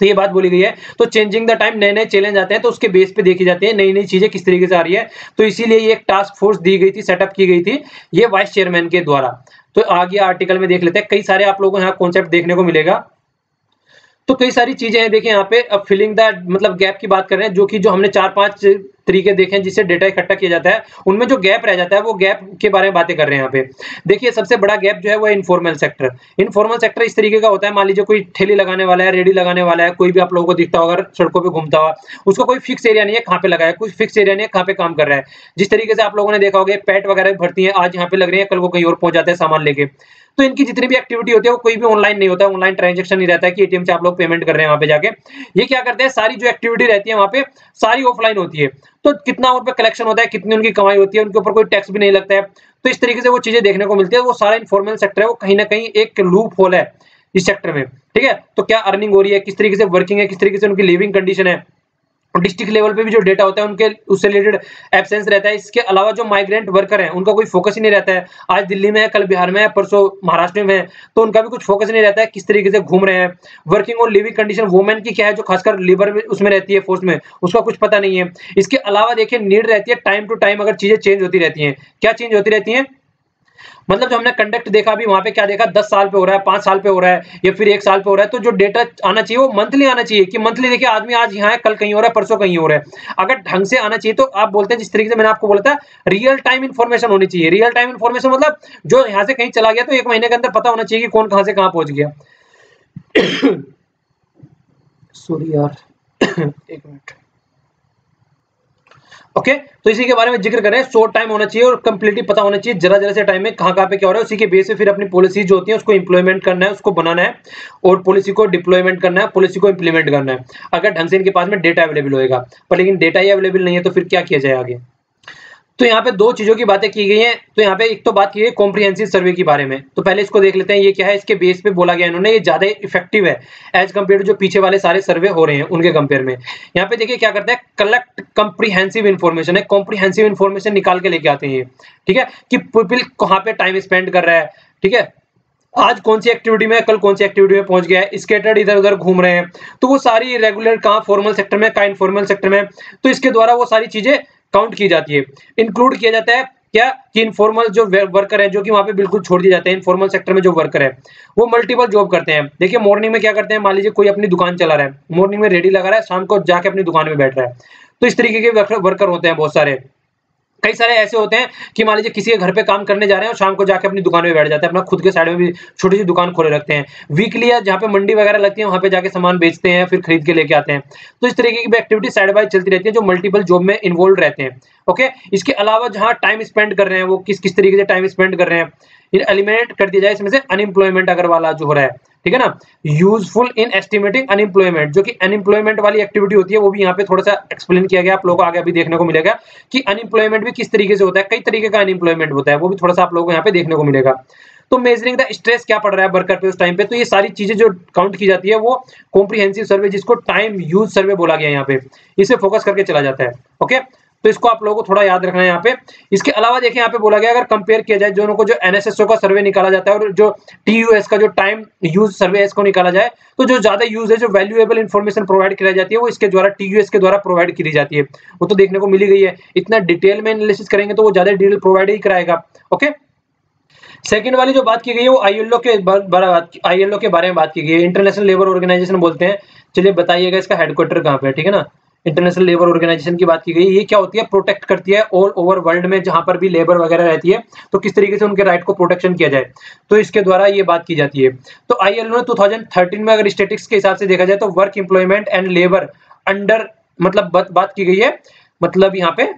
S1: तो ये बात बोली गई है। तो चेंजिंग द टाइम, नए नए चैलेंज आते हैं तो उसके बेस पे देखी जाती है नई नई चीजें किस तरीके से आ रही है। तो इसीलिए ये एक टास्क फोर्स दी गई थी, सेटअप की गई थी ये वाइस चेयरमैन के द्वारा। तो आगे आर्टिकल में देख लेते हैं, कई सारे आप लोगों को यहाँ कॉन्सेप्ट देखने को मिलेगा। तो कई सारी चीजें हैं, देखिए यहाँ पे अब फिलिंग द मतलब गैप की बात कर रहे हैं, जो कि जो हमने 4-5 तरीके देखें जिससे डेटा इकट्ठा किया जाता है, उनमें जो गैप रह जाता है वो गैप के बारे में बातें कर रहे हैं यहाँ पे। देखिए सबसे बड़ा गैप जो है वो इनफॉर्मल सेक्टर। इनफॉर्मल सेक्टर इस तरीके का होता है, मान लीजिए कोई ठेली लगाने वाला है, रेडी लगाने वाला है, कोई भी आप लोगों को दिखता होगा सड़कों पे घूमता हुआ, उसका कोई फिक्स एरिया नहीं है कहाँ पे लगाया, कोई फिक्स एरिया नहीं है कहाँ पे काम कर रहा है। जिस तरीके से आप लोगों ने देखा होगा पैट वगैरह भरती है, आज यहाँ पे लग रही है, कल को कहीं और पहुंच जाते हैं सामान लेके। तो इनकी जितनी भी एक्टिविटी होती है वो कोई भी ऑनलाइन नहीं होता है, ऑनलाइन ट्रांजैक्शन नहीं रहता है कि एटीएम से आप लोग पेमेंट कर रहे हैं वहां पे जाके। ये क्या करते हैं, सारी जो एक्टिविटी रहती है वहां पे सारी ऑफलाइन होती है। तो कितना उन पे कलेक्शन होता है, कितनी उनकी कमाई होती है, उनके ऊपर कोई टैक्स भी नहीं लगता है। तो इस तरीके से वो चीजें देखने को मिलती है। वो सारा इन्फॉर्मल सेक्टर है, वो कहीं ना कहीं एक लूप होल है इस सेक्टर में, ठीक है। तो क्या अर्निंग हो रही है, किस तरीके से वर्किंग है, किस तरीके से उनकी लिविंग कंडीशन है, डिस्ट्रिक्ट लेवल पे भी जो डेटा होता है उनके उससे रिलेटेड एब्सेंस रहता है। इसके अलावा जो माइग्रेंट वर्कर हैं उनका कोई फोकस ही नहीं रहता है, आज दिल्ली में है, कल बिहार में है, परसों महाराष्ट्र में है, तो उनका भी कुछ फोकस नहीं रहता है, किस तरीके से घूम रहे हैं। वर्किंग और लिविंग कंडीशन वुमेन की क्या है, जो खासकर लेबर में उसमें रहती है, फोर्स में, उसका कुछ पता नहीं है। इसके अलावा देखिए नीड रहती है टाइम टू टाइम, अगर चीजें चेंज होती रहती हैं। क्या चेंज होती रहती हैं, मतलब जो हमने कंडक्ट देखा अभी वहां पे क्या देखा, 10 साल पे हो रहा है, 5 साल पे हो रहा है, या फिर 1 साल पे हो रहा है, तो जो डेटा आना चाहिए वो मंथली आना चाहिए, कि मंथली देखिए आदमी आज यहाँ है, कल कहीं हो रहा है, परसों कहीं हो रहा है। अगर ढंग से आना चाहिए तो आप बोलते हैं, जिस तरीके से मैंने आपको बोला था, रियल टाइम इन्फॉर्मेशन होनी चाहिए। रियल टाइम इन्फॉर्मेशन मतलब जो यहाँ से कहीं चला गया तो 1 महीने के अंदर पता होना चाहिए कि कौन कहाँ से कहाँ पहुंच गया। सॉरी यार, 1 मिनट। ओके, तो इसी के बारे में जिक्र करें, शॉर्ट टाइम होना चाहिए और कंप्लीटली पता होना चाहिए, जरा से टाइम में कहां पे क्या हो रहा है। उसी के बेस पे फिर अपनी पॉलिसी जो होती है उसको इंप्लीमेंट करना है, उसको बनाना है, और पॉलिसी को डिप्लॉयमेंट करना है, पॉलिसी को इंप्लीमेंट करना है, अगर ढंग से इनके पास में डेटा अवेलेबल होएगा। पर लेकिन डेटा ही अवेलेबल नहीं है तो फिर क्या किया जाए आगे। तो यहाँ पे 2 चीजों की बातें की गई हैं। तो यहाँ पे एक तो बात की है कॉम्प्रिहेंसिव सर्वे के बारे में, तो पहले इसको देख लेते हैं ये क्या है। इसके बेस पे बोला गया इन्होंने, ये ज्यादा इफेक्टिव है एज कम्पेयर टू जो पीछे वाले सारे सर्वे हो रहे हैं उनके कंपेयर में। यहाँ पे देखिए क्या करते हैं, कलेक्ट कॉम्प्रिहेंसिव इन्फॉर्मेशन है, कॉम्प्रिहेंसिव इन्फॉर्मेशन निकाल के लेके आते हैं ये, ठीक है, कि पीपल कहाँ पे टाइम स्पेंड कर रहा है, ठीक है, आज कौन सी एक्टिविटी में, कल कौन सी एक्टिविटी में पहुंच गया है, स्कैटर्ड इधर उधर घूम रहे हैं, तो वो सारी रेगुलर कहाँ फॉर्मल सेक्टर में, कहाँ इनफॉर्मल सेक्टर में, तो इसके द्वारा वो सारी चीजें काउंट की जाती है। इंक्लूड किया जाता है क्या, कि इनफॉर्मल जो वर्कर है जो कि वहां पे बिल्कुल छोड़ दिए जाते हैं। इनफॉर्मल सेक्टर में जो वर्कर है वो मल्टीपल जॉब करते हैं। देखिए मॉर्निंग में क्या करते हैं, मान लीजिए कोई अपनी दुकान चला रहा है, मॉर्निंग में रेडी लगा रहा है, शाम को जाके अपनी दुकान में बैठ रहा है। तो इस तरीके के वर्कर होते हैं बहुत सारे। कई सारे ऐसे होते हैं कि मान लीजिए किसी के घर पे काम करने जा रहे हैं और शाम को जाके अपनी दुकान में बैठ जाते हैं, अपना खुद के साइड में भी छोटी सी दुकान खोले रखते हैं। वीकली या जहाँ पे मंडी वगैरह लगती है वहां पे जाके सामान बेचते हैं, फिर खरीद के लेके आते हैं। तो इस तरीके की एक्टिविटी साइड बाय चलती रहती है जो मल्टीपल जॉब में इन्वॉल्व रहते हैं। ओके, इसके अलावा जहाँ टाइम स्पेंड कर रहे हैं वो किस किस तरीके से टाइम स्पेंड कर रहे हैं, एलिमिनेट कर दिया जाए इसमें से अनएम्प्लॉयमेंट अगर वाला जो हो रहा है, ठीक है ना। यूजफुल इन एस्टिमेटिंग अनएम्प्लॉयमेंट, जो कि अनएम्प्लॉयमेंट वाली एक्टिविटी होती है वो भी यहाँ पे थोड़ा सा एक्सप्लेन किया गया, आप लोगों को आगे अभी देखने को मिलेगा कि अनएम्प्लॉयमेंट भी किस तरीके से होता है। कई तरीके का अनएम्प्लॉयमेंट होता है, वो भी थोड़ा सा आप लोगों को यहाँ पे देखने को मिलेगा। तो मेजरिंग द स्ट्रेस क्या पड़ रहा है वर्कर पे उस टाइम पे, तो ये सारी चीजें जो काउंट की जाती है वो कॉम्प्रिहेंसिव सर्वे, जिसको टाइम यूज सर्वे बोला गया है यहाँ पे, इसे फोकस करके चला जाता है। ओके, तो इसको आप लोगों को थोड़ा याद रखना है यहाँ पे। इसके अलावा देखिए यहाँ पे बोला गया अगर कंपेयर किया जाए दोनों को, जो एनएसएसओ का सर्वे निकाला जाता है और जो टीयूएस का जो टाइम यूज सर्वे इसको निकाला जाए, तो जो ज्यादा यूज है, जो वैल्यूएबल इंफॉर्मेशन प्रोवाइड की जाती है वो इसके द्वारा टीयूएस के द्वारा प्रोवाइड की जाती है। वो तो देखने को मिली गई है, इतना डिटेल में एनालिसिस करेंगे तो वो ज्यादा डिटेल प्रोवाइड ही कराएगा। ओके, सेकंड वाली जो बात की गई है वो आईएलओ के बारे में बात की गई है। इंटरनेशनल लेबर ऑर्गेनाइजेशन बोलते हैं। चलिए बताइएगा इसका हेडक्वार्टर कहाँ पे है, ठीक है ना। इंटरनेशनल लेबर ऑर्गेनाइजेशन की बात की गई, ये क्या होती है, प्रोटेक्ट करती है ऑल ओवर वर्ल्ड में जहां पर भी लेबर वगैरह रहती है, तो किस तरीके से उनके राइट को प्रोटेक्शन किया जाए, तो इसके द्वारा ये बात की जाती है। तो आईएलओ ने 2013 में अगर स्टैटिस्टिक्स के हिसाब से देखा जाए तो work employment and labour under, मतलब बात की गई है, मतलब यहाँ पे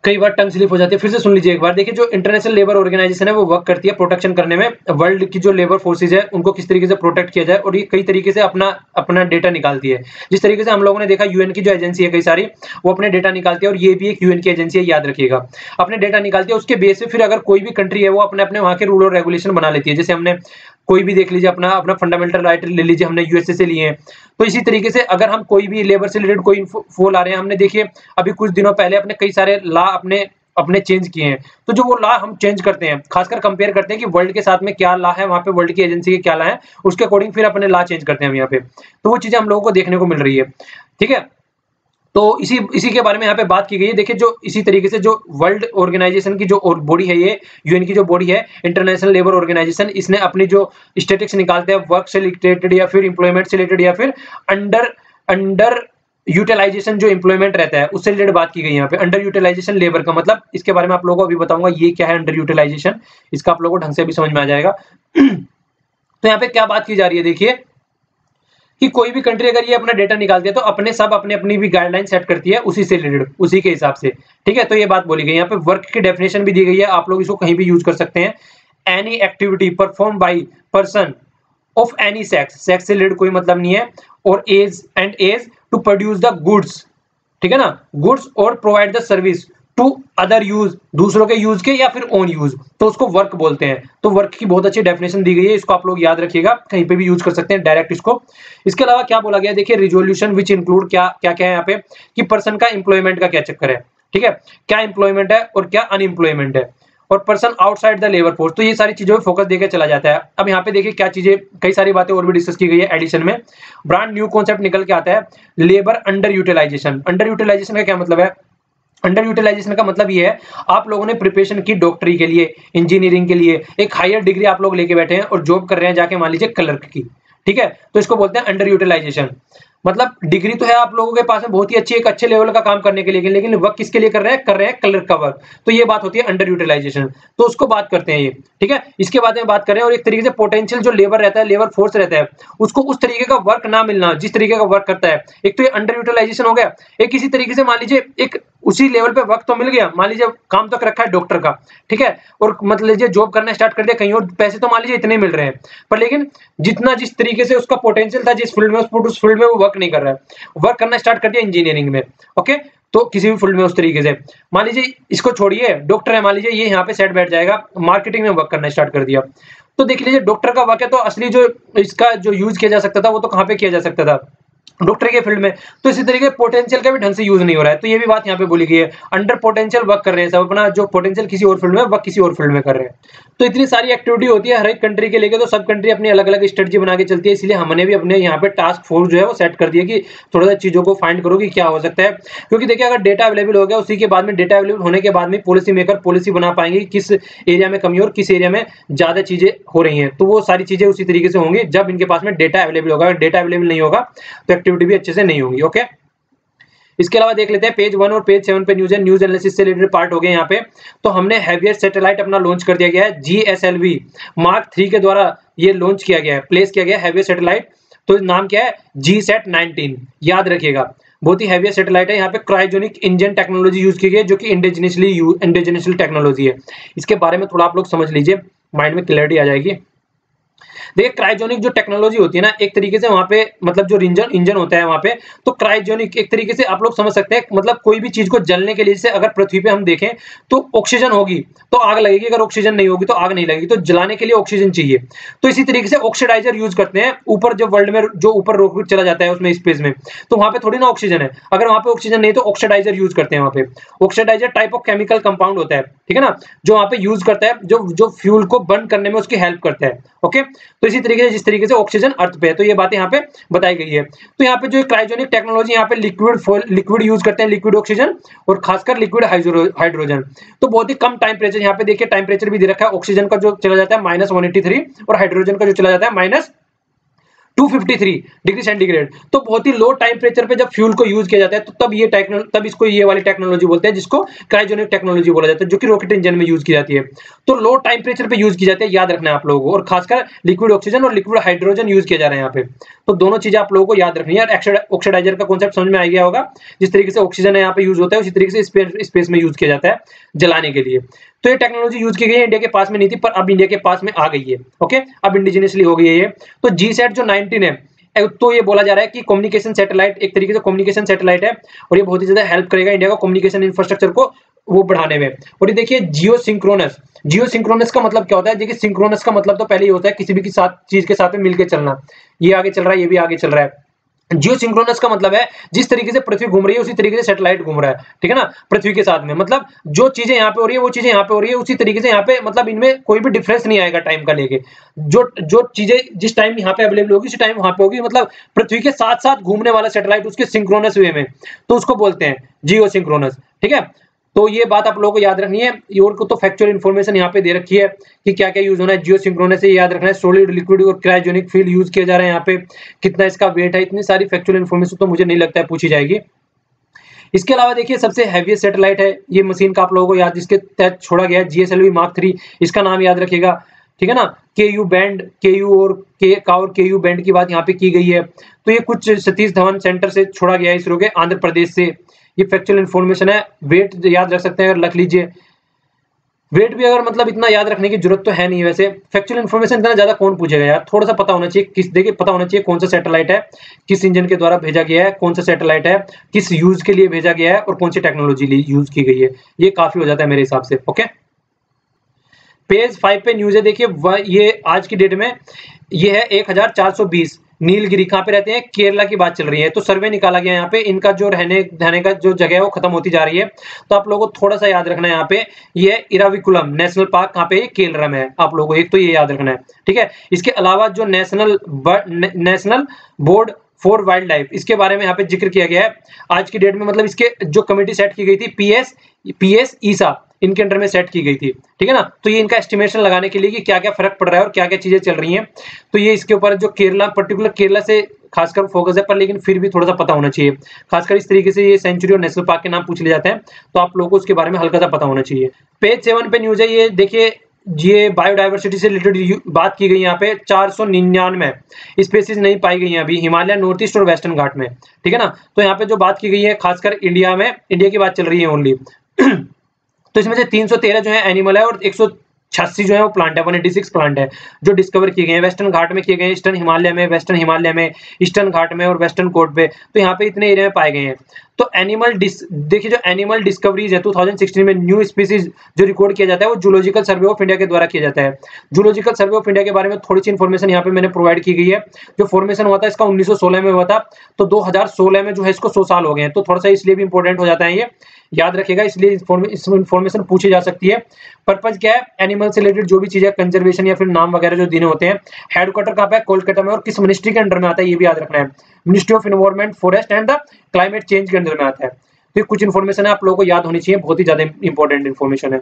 S1: कई बार टंग स्लिप हो जाती है, फिर से सुन लीजिए एक बार। देखिए जो इंटरनेशनल लेबर ऑर्गेनाइजेशन है वो वर्क करती है प्रोटेक्शन करने में, वर्ल्ड की जो लेबर फोर्सेज है उनको किस तरीके से प्रोटेक्ट किया जाए, और ये कई तरीके से अपना डेटा निकालती है। जिस तरीके से हम लोगों ने देखा यूएन की जो एजेंसी है कई सारी, वो अपने डेटा निकालती है, और ये भी एक यूएन की एजेंसी है, याद रखिएगा। अपने डेटा निकालती है, उसके बेस पे फिर अगर कोई भी कंट्री है वो अपने अपने वहां के रूल और रेगुलेशन बना लेती है। जैसे हमने कोई भी देख लीजिए, अपना फंडामेंटल राइट ले लीजिए, हमने यूएसए से लिए हैं। तो इसी तरीके से अगर हम कोई भी लेबर से रिलेटेड कोई इन्फो ला रहे हैं, हमने देखिए अभी कुछ दिनों पहले अपने कई सारे लॉ अपने चेंज किए हैं, तो जो वो लॉ हम चेंज करते हैं, खासकर कंपेयर करते हैं कि वर्ल्ड के साथ में क्या लॉ है, वहां पे वर्ल्ड की एजेंसी के क्या लॉ है, उसके अकॉर्डिंग फिर अपने लॉ चेंज करते हैं हम यहाँ पे। तो वो चीजें हम लोगों को देखने को मिल रही है, ठीक है। तो इसी के बारे में यहाँ पे बात की गई है। देखिए जो इसी तरीके से जो वर्ल्ड ऑर्गेनाइजेशन की जो बॉडी है, ये यूएन की जो बॉडी है इंटरनेशनल लेबर ऑर्गेनाइजेशन, इसने अपनी जो स्टैटिस्टिक्स निकालते हैं वर्क से रिलेटेड या फिर एम्प्लॉयमेंट से रिलेटेड या फिर अंडर यूटिलाइजेशन जो एम्प्लॉयमेंट रहता है उससे रिलेटेड बात की गई है यहाँ पे। अंडर यूटिलाइजेशन लेबर का मतलब, इसके बारे में आप लोगों को अभी बताऊंगा ये क्या है अंडर यूटिलाइजेशन, इसका आप लोगों को ढंग से भी समझ में आ जाएगा। तो यहाँ पे क्या बात की जा रही है देखिए, कि कोई भी कंट्री अगर ये अपना डेटा निकालती है तो अपने अपनी भी गाइडलाइन सेट करती है उसी से रिलेटेड, उसी के हिसाब से, ठीक है। तो ये बात बोली गई यहाँ पे। वर्क की डेफिनेशन भी दी गई है, आप लोग इसको कहीं भी यूज कर सकते हैं। Any activity perform by person of any sex, sex से रिलेटेड कोई मतलब नहीं है, और as to produce the goods, ठीक है ना, गुड्स और provide the service to other use, दूसरों के यूज के या फिर ओन यूज, तो उसको वर्क बोलते हैं। तो वर्क की बहुत अच्छी डेफिनेशन दी गई है, इसको आप लोग याद रखिएगा, कहीं पे भी यूज कर सकते हैं डायरेक्ट इसको। इसके अलावा क्या बोला गया देखिए, रिजोल्यूशन विच इंक्लूड क्या क्या क्या है यहाँ पे, कि पर्सन का एम्प्लॉयमेंट का क्या चक्कर है, ठीक है, क्या एम्प्लॉयमेंट है और क्या अनएम्प्लॉयमेंट है, और person outside the labour force, तो ये सारी चीजों पे फोकस देकर चला जाता है। अब यहाँ पे देखिए क्या चीजें, कई सारी बातें और भी डिस्कस की गई है एडिशन में। ब्रांड न्यू कॉन्सेप्ट निकल के आता है, labour under utilisation. Under utilisation का क्या मतलब है, अंडर यूटिलाइजेशन का मतलब ये है, आप लोगों ने प्रिपरेशन की डॉक्टरी के लिए, इंजीनियरिंग के लिए, एक हायर डिग्री आप लोग लेके बैठे हैं और जॉब कर रहे हैं जाके मान लीजिए क्लर्क की, ठीक है, तो इसको बोलते हैं अंडर यूटिलाइजेशन। मतलब डिग्री तो है आप लोगों के पास में बहुत ही अच्छी, एक अच्छे लेवल का काम करने के लिए, लेकिन वर्क किसके लिए कर रहे हैं क्लर्क का वर्क, तो ये बात होती है अंडर यूटिलाइजेशन। तो उसको बात करते हैं ये, ठीक है। इसके बाद में बात करें, और एक तरीके से पोटेंशियल जो लेबर रहता है, लेबर फोर्स रहता है, उसको उस तरीके का वर्क ना मिलना जिस तरीके का वर्क करता है। एक तो ये अंडर यूटिलाइजेशन हो गया, एक किसी तरीके से मान लीजिए एक उसी लेवल पे वर्क तो मिल गया, मान लीजिए काम तो रखा है डॉक्टर का, ठीक है, और मतलब लीजिए जॉब करना स्टार्ट कर दिया कहीं और, पैसे तो मान लीजिए इतने मिल रहे हैं, पर लेकिन जितना जिस तरीके से उसका पोटेंशियल था जिस फील्ड में, उस फील्ड में वो वर्क नहीं कर रहा है, वर्क करना स्टार्ट कर दिया इंजीनियरिंग में, ओके, तो किसी भी फील्ड में उस तरीके से, मान लीजिए इसको छोड़िए, डॉक्टर है मान लीजिए, ये यहाँ पे सेट बैठ जाएगा, मार्केटिंग में वर्क करना स्टार्ट कर दिया, तो देख लीजिए डॉक्टर का वर्क है, तो असली जो इसका जो यूज किया जा सकता था वो तो कहाँ पे किया जा सकता था, डॉक्टर के फील्ड में, तो इसी तरीके पोटेंशियल का भी ढंग से यूज नहीं हो रहा है। तो ये भी बात यहाँ पे बोली गई है, अंडर पोटेंशियल वर्क कर रहे हैं सब, अपना जो पोटेंशियल किसी और फील्ड में, वर्क किसी और फील्ड में कर रहे हैं। तो इतनी सारी एक्टिविटी होती है हर एक कंट्री के लेके, तो सब कंट्री अपनी अलग अलग स्ट्रेटजी बना के चलती है, इसलिए हमने भी अपने यहाँ पे टास्क फोर्स जो है वो सेट कर दिया कि थोड़ा सा चीजों को फाइंड करो कि क्या हो सकता है, क्योंकि देखिए अगर डेटा अवेलेबल हो गया, उसी के बाद में डेटा अवेलेबल होने के बाद में पॉलिसी मेकर पॉलिसी बना पाएंगे किस एरिया में कमी और किस एरिया में ज्यादा चीजें हो रही हैं, तो वो सारी चीजें उसी तरीके से होंगी जब इनके पास में डेटा अवेलेबल होगा। अगर डेटा अवेलेबल नहीं होगा तो एक्टिविटी भी अच्छे से नहीं होगी, ओके। इसके अलावा देख लेते हैं पेज 1 और पेज 7 पे न्यूज एनालिसिस से रिलेटेड पार्ट हो गए यहाँ पे। तो हमने हैवियर सैटेलाइट अपना लॉन्च कर दिया गया है, GSLV Mark 3 के द्वारा ये लॉन्च किया गया है, प्लेस किया गया है हैवियर सैटेलाइट। तो नाम क्या है, GSAT-19, याद रखिएगा, बहुत ही हैवियर सैटेलाइट है। यहाँ पे क्रायोजेनिक इंजन टेक्नोलॉजी यूज की गई है, जो कि इंडिजिनसली टेक्नोलॉजी है। इसके बारे में थोड़ा आप लोग समझ लीजिए, माइंड में क्लैरिटी आ जाएगी। देखिए क्रायोजेनिक जो टेक्नोलॉजी होती है ना, एक तरीके से वहां पे मतलब जो इंजन होता है वहां पे, तो क्रायोजेनिक एक तरीके से आप लोग समझ सकते हैं, मतलब कोई भी चीज को जलने के लिए, जैसे अगर पृथ्वी पे हम देखें तो ऑक्सीजन होगी तो आग लगेगी, अगर ऑक्सीजन नहीं होगी तो आग नहीं लगेगी, तो जलाने के लिए ऑक्सीजन चाहिए। तो इसी तरीके से ऑक्सीडाइजर यूज करते हैं ऊपर, जो वर्ल्ड में जो ऊपर रॉकेट चला जाता है उसमें स्पेस में, तो वहां पे थोड़ी ना ऑक्सीजन है, अगर वहां पे ऑक्सीजन नहीं तो ऑक्सीडाइजर यूज करते हैं वहां पे। Oxidiser type of chemical compound होता है, ठीक है ना, जो वहां पे यूज करता है, जो फ्यूल को बर्न करने में उसकी हेल्प करता है, ओके। तो इसी तरीके से जिस तरीके से ऑक्सीजन अर्थ पे है, तो ये बातें यहाँ पे बताई गई है। तो यहाँ पे जो क्रायोजेनिक टेक्नोलॉजी, यहाँ पे लिक्विड यूज करते हैं, लिक्विड ऑक्सीजन और खासकर लिक्विड हाइड्रोजन। तो बहुत ही कम टेम्परेचर, यहाँ पे देखिए टेम्परेचर भी दे रखा है, ऑक्सीजन का जो चला जाता है -183 और हाइड्रोजन का जो चला जाता है -253 डिग्री सेंटीग्रेड। तो बहुत ही लो टेम्परेचर पे जब फ्यूल को यूज किया जाता है, तो तब इसको ये वाली टेक्नोलॉजी बोलते हैं, जिसको क्रायोजेनिक टेक्नोलॉजी बोला जाता है, जो कि रॉकेट इंजन में यूज की जाती है। तो लो टेम्परेचर पे यूज की जाती है, याद रखना है आप लोगों को, और खासकर लिक्विड ऑक्सीजन और लिक्विड हाइड्रोजन यूज किया जा रहा है यहाँ पे। तो दोनों चीजें आप लोगों को याद रखनी है। ऑक्सीडाइजर का कॉन्सेप्ट समझ में आ गया होगा, जिस तरीके से ऑक्सीजन यहाँ पे यूज होता है उसी तरीके से स्पेस में यूज किया जाता है जलाने के लिए। तो ये टेक्नोलॉजी यूज की गई है, इंडिया के पास में नहीं थी, पर अब इंडिया के पास में आ गई है, ओके, अब इंडिजिनियसली हो गई है ये। तो GSAT जो 19 है, तो ये बोला जा रहा है कि कम्युनिकेशन सैटेलाइट, एक तरीके से कम्युनिकेशन सैटेलाइट है, और ये बहुत ही ज्यादा हेल्प करेगा इंडिया को कम्युनिकेशन इंफ्रास्ट्रक्चर को वो बढ़ाने में। और ये देखिए जियो सिंक्रोनस का मतलब क्या होता है, देखिए सिंक्रोनस का मतलब तो पहले ही होता है किसी भी के साथ चीज के साथ में मिलकर चलना, ये आगे चल रहा है, ये भी आगे चल रहा है। जियो सिंक्रोनस का मतलब है जिस तरीके से पृथ्वी घूम रही है उसी तरीके से सैटेलाइट घूम रहा है, ठीक है ना, पृथ्वी के साथ में, मतलब जो चीजें यहाँ पे हो रही है वो चीजें यहाँ पे हो रही है, उसी तरीके से यहाँ पे, मतलब इनमें कोई भी डिफरेंस नहीं आएगा टाइम का लेके, जो चीजें जिस टाइम यहाँ पे अवेलेबल होगी उसी टाइम वहां पे होगी, मतलब पृथ्वी के साथ साथ घूमने वाला सैटेलाइट उसके सिंक्रोनस वे में, तो उसको बोलते हैं जियो सिंक्रोनस, ठीक है। तो ये बात आप लोगों को याद रखनी है। और को तो फैक्चुअल इन्फॉर्मेशन यहाँ पे दे रखी है कि क्या क्या यूज होना है। जियो सिंक्रोनस से याद रखना है, सॉलिड, लिक्विड और क्रायोजेनिक फील्ड यूज किया जा रहा है यहाँ पे, कितना इसका वेट है, इतनी सारी फैक्चुअल इन्फॉर्मेशन तो मुझे नहीं लगता है पूछी जाएगी। इसके अलावा देखिए सबसे हैवीएस्ट सैटेलाइट है ये मशीन का आप लोगों को याद, जिसके तहत छोड़ा गया है GSLV Mark 3, इसका नाम याद रखिएगा, ठीक है ना। KU बैंड, KU और KU बैंड की बात यहाँ पे की गई है। तो ये कुछ सतीश धवन सेंटर से छोड़ा गया है इसरो के, आंध्र प्रदेश से। ये फैक्चुअल इन्फॉर्मेशन है। वेट याद रख सकते हैं अगर रख लीजिए। वेट भी अगर मतलब इतना याद रखने की जरूरत तो है नहीं, वैसे फैक्चुअल इन्फॉर्मेशन इतना ज्यादा कौन पूछेगा यार, थोड़ा सा पता होना चाहिए। किस देखिए पता होना चाहिए कौन सा सैटेलाइट है, किस इंजन के द्वारा भेजा गया है, कौन सा सैटेलाइट है, किस यूज के लिए भेजा गया है और कौन सी टेक्नोलॉजी यूज की गई है, ये काफी हो जाता है मेरे हिसाब से। ओके, पेज 5 पे न्यूज है, देखिए ये आज की डेट में ये है 1420। नीलगिरी कहाँ पे रहते हैं, केरला की बात चल रही है। तो सर्वे निकाला गया यहाँ पे, इनका जो रहने का जो जगह है वो खत्म होती जा रही है। तो आप लोगों को थोड़ा सा याद रखना है यहाँ पे, ये इराविकुलम नेशनल पार्क कहाँ पे, केरला में है। आप लोगों को एक तो ये याद रखना है, ठीक है। इसके अलावा जो national board for wild life, इसके बारे में यहाँ पे जिक्र किया गया है आज की डेट में। मतलब इसके जो कमेटी सेट की गई थी, पीएस ईसा, इनके अंडर में सेट की गई थी, ठीक है ना। तो ये इनका एस्टिमेशन लगाने के लिए कि क्या क्या फर्क पड़ रहा है और क्या क्या चीजें चल रही हैं। तो ये इसके ऊपर जो केरला, पर्टिकुलर केरला से खासकर फोकस है, पर लेकिन फिर भी थोड़ा सा पता होना चाहिए। खासकर इस तरीके से ये सेंचुरी और नेशनल पार्क के नाम पूछ ले जाते हैं, तो आप लोगों को उसके बारे में हल्का सा पता होना चाहिए। पेज 7 पे न्यूज है, ये देखिए ये बायोडाइवर्सिटी से रिलेटेड बात की गई। यहाँ पे 499 स्पीसीज नहीं पाई गई हैं अभी हिमालय, नॉर्थ ईस्ट और वेस्टर्न घाट में, ठीक है ना। तो यहाँ पे जो बात की गई है खासकर इंडिया में, इंडिया की बात चल रही है ओनली। तो इसमें से 313 जो है एनिमल है और 186 जो है वो प्लांट है, 186 प्लांट है जो डिस्कवर किए गए हैं। वेस्टर्न घाट में किए गए हैं, ईस्टर्न हिमालय में, वेस्टर्न हिमालय में, ईस्टर्न घाट में और वेस्टर्न कोट पे। तो यहाँ पे इतने एरिया में पाए गए हैं। तो देखिए जो एनिमल डिस्कवरीज है 2016 में न्यू स्पीसीज जो रिकॉर्ड किया जाता है वो जूलॉजिकल सर्वे ऑफ इंडिया के द्वारा किया जाता है। जूलॉजिकल सर्वे ऑफ इंडिया के बारे में थोड़ी सी इन्फॉर्मेशन यहाँ पे मैंने प्रोवाइड की गई है। जो फॉर्मेशन हुआ था इसका 1916 में हुआ था, तो 2016 में जो है इसको 100 साल हो गए हैं। तो थोड़ा सा इसलिए भी इंपॉर्टेंट हो जाता है, ये याद रखिएगा, इसलिए इन्फॉर्मेशन पूछी जा सकती है। पर्पज क्या है, एनिमल से रिलेटेड जो भी चीजें, कंजर्वेशन या फिर नाम वगैरह जो देने होते हैं। हेडक्वार्टर कहाँ पे है, कोलकाता में, और किस मिनिस्ट्री के अंडर में आता है ये भी याद रखना है, ministry of environment, forest and the climate change के अंडर में आता है। तो कुछ इन्फॉर्मेशन है आप लोगों को याद होनी चाहिए, बहुत ही ज्यादा इंपॉर्टेंट इन्फॉर्मेशन है।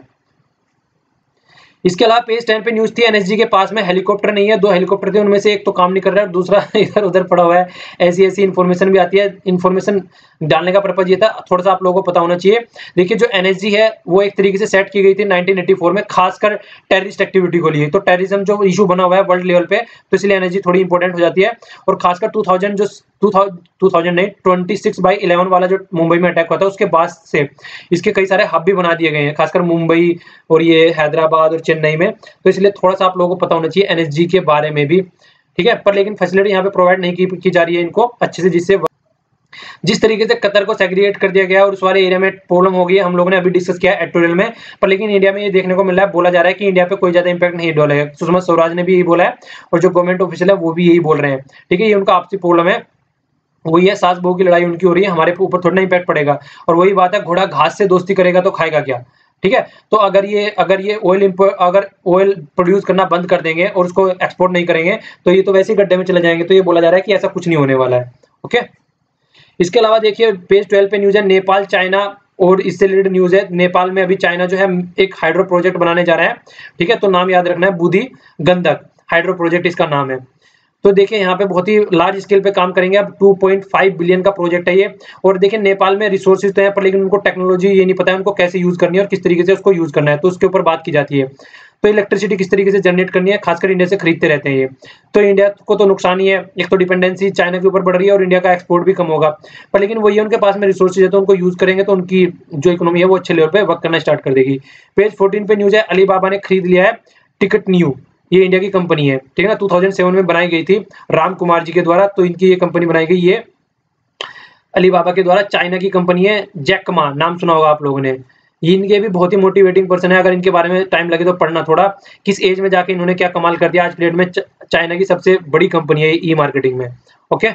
S1: इसके अलावा पेज 10 पे न्यूज थी, एनएसजी के पास में हेलीकॉप्टर नहीं है, 2 हेलीकॉप्टर थे, उनमें से एक तो काम नहीं कर रहा है, दूसरा इधर उधर पड़ा हुआ है। ऐसी इन्फॉर्मेशन भी आती है। इन्फॉर्मेशन डालने का पर्पज ये था, थोड़ा सा आप लोगों को पता होना चाहिए। देखिए जो एनएसजी है वो एक तरीके से सेट की गई थी 1984 में, खासकर टेररिस्ट एक्टिविटी को लिए। तो टेररिज्म जो इशू बना हुआ है वर्ल्ड लेवल पे, तो इसलिए एनएसजी थोड़ी इंपॉर्टेंट हो जाती है। और खासकर 2026/11 वाला जो मुंबई में अटैक हुआ था उसके बाद से इसके कई सारे हब भी बना दिए गए हैं, खासकर मुंबई और ये हैदराबाद और चेन्नई में। तो इसलिए थोड़ा सा आप लोगों को पता होना चाहिए एनएसजी के बारे में भी, ठीक है। पर लेकिन फैसिलिटी यहाँ पे प्रोवाइड नहीं की जा रही है इनको अच्छे से, जिस तरीके से कतर को सेग्रीगेट कर दिया गया और उस वाले एरिया में प्रॉब्लम हो गई है, हम लोगों ने अभी डिस्कस किया एडिटोरियल में। पर लेकिन इंडिया में ये देखने को मिल रहा है, बोला जा रहा है कि इंडिया पे कोई ज्यादा इंपैक्ट नहीं डालेगा। सुषमा स्वराज ने भी यही बोला है और जो गवर्नमेंट ऑफिशियल है वो भी यही बोल रहे हैं, ठीक है। ये उनका आपसी प्रॉब्लम है, वही है, सास बहू की लड़ाई उनकी हो रही है, हमारे ऊपर थोड़ा ना इंपैक्ट पड़ेगा। और वही बात है, घोड़ा घास से दोस्ती करेगा तो खाएगा क्या, ठीक है। तो अगर ये ऑयल प्रोड्यूस करना बंद कर देंगे और उसको एक्सपोर्ट नहीं करेंगे तो ये तो वैसे ही गड्ढे में चले जाएंगे। तो ये बोला जा रहा है कि ऐसा कुछ नहीं होने वाला है, ओके। इसके अलावा देखिए पेज 12 पे न्यूज है, नेपाल चाइना और इससे रिलेटेड न्यूज है। नेपाल में अभी चाइना जो है एक हाइड्रो प्रोजेक्ट बनाने जा रहा है, ठीक है। तो नाम याद रखना है, बूदी गंडक हाइड्रो प्रोजेक्ट इसका नाम है। तो देखिए यहाँ पे बहुत ही लार्ज स्केल पे काम करेंगे। अब 2.5 बिलियन का प्रोजेक्ट है ये। और देखिए नेपाल में रिसोर्सेज तो हैं, पर लेकिन उनको टेक्नोलॉजी ये नहीं पता है उनको कैसे यूज करनी है और किस तरीके से उसको यूज करना है, तो उसके ऊपर बात की जाती है। तो इलेक्ट्रिसिटी किस तरीके से जनरेट करनी है, खासकर इंडिया से खरीदते रहते हैं ये। तो इंडिया को तो नुकसान ही है, एक तो डिपेंडेंसी चाइना के ऊपर बढ़ रही है और इंडिया का एक्सपोर्ट भी कम होगा। पर लेकिन वही उनके पास में रिसोर्सेज है, तो उनको यूज करेंगे तो उनकी जो इकोनॉमी है वो अच्छे लेवल पे वर्क करना स्टार्ट कर देगी। पेज 14 पे न्यूज है, अलीबाबा ने खरीद लिया है टिकट न्यू, ये इंडिया की कंपनी है, ठीक है ना। 2007 में बनाई गई थी राम कुमार जी के द्वारा, तो इनकी ये कंपनी बनाई गई, ये अलीबाबा के द्वारा। चाइना की कंपनी है, जैक मा, नाम सुना होगा आप लोगों ने। इनके भी बहुत ही मोटिवेटिंग पर्सन है, अगर इनके बारे में टाइम लगे तो पढ़ना थोड़ा, किस एज में जाके इन्होंने क्या कमाल कर दिया। आज प्लेट में चाइना की सबसे बड़ी कंपनी है ई मार्केटिंग में, ओके।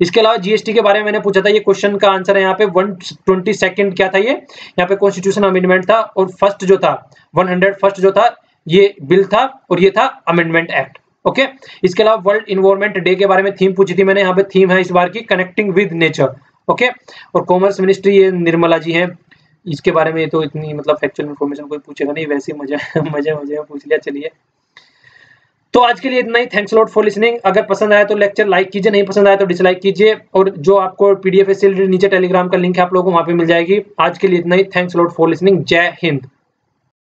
S1: इसके अलावा जीएसटी के बारे में मैंने पूछा था, ये क्वेश्चन का आंसर है यहाँ पे 122 क्या था, ये यहाँ पे कॉन्स्टिट्यूशन अमेंडमेंट था। और फर्स्ट जो था 101 जो था ये बिल था और ये था अमेंडमेंट एक्ट, ओके। इसके अलावा वर्ल्ड इन्वायरमेंट डे के बारे में थीम पूछी थी मैंने, यहाँ पे थीम है इस बार की कनेक्टिंग विद नेचर, ओके। और कॉमर्स मिनिस्ट्री ये निर्मला जी हैं, इसके बारे में तो इतनी मतलब फैक्चुअल इन्फॉर्मेशन कोई पूछेगा नहीं, वैसे ही मजे मजे में पूछ लिया। चलिए, तो आज के लिए इतना ही। Thanks lot for listening. अगर पसंद आया तो लेक्चर लाइक कीजिए, नहीं पसंद आया तो डिसलाइक कीजिए, और जो आपको पीडीएफ है नीचे टेलीग्राम का लिंक है आप लोगों को वहां पे मिल जाएगी। आज के लिए इतना ही। Thanks lot for listening. जय हिंद।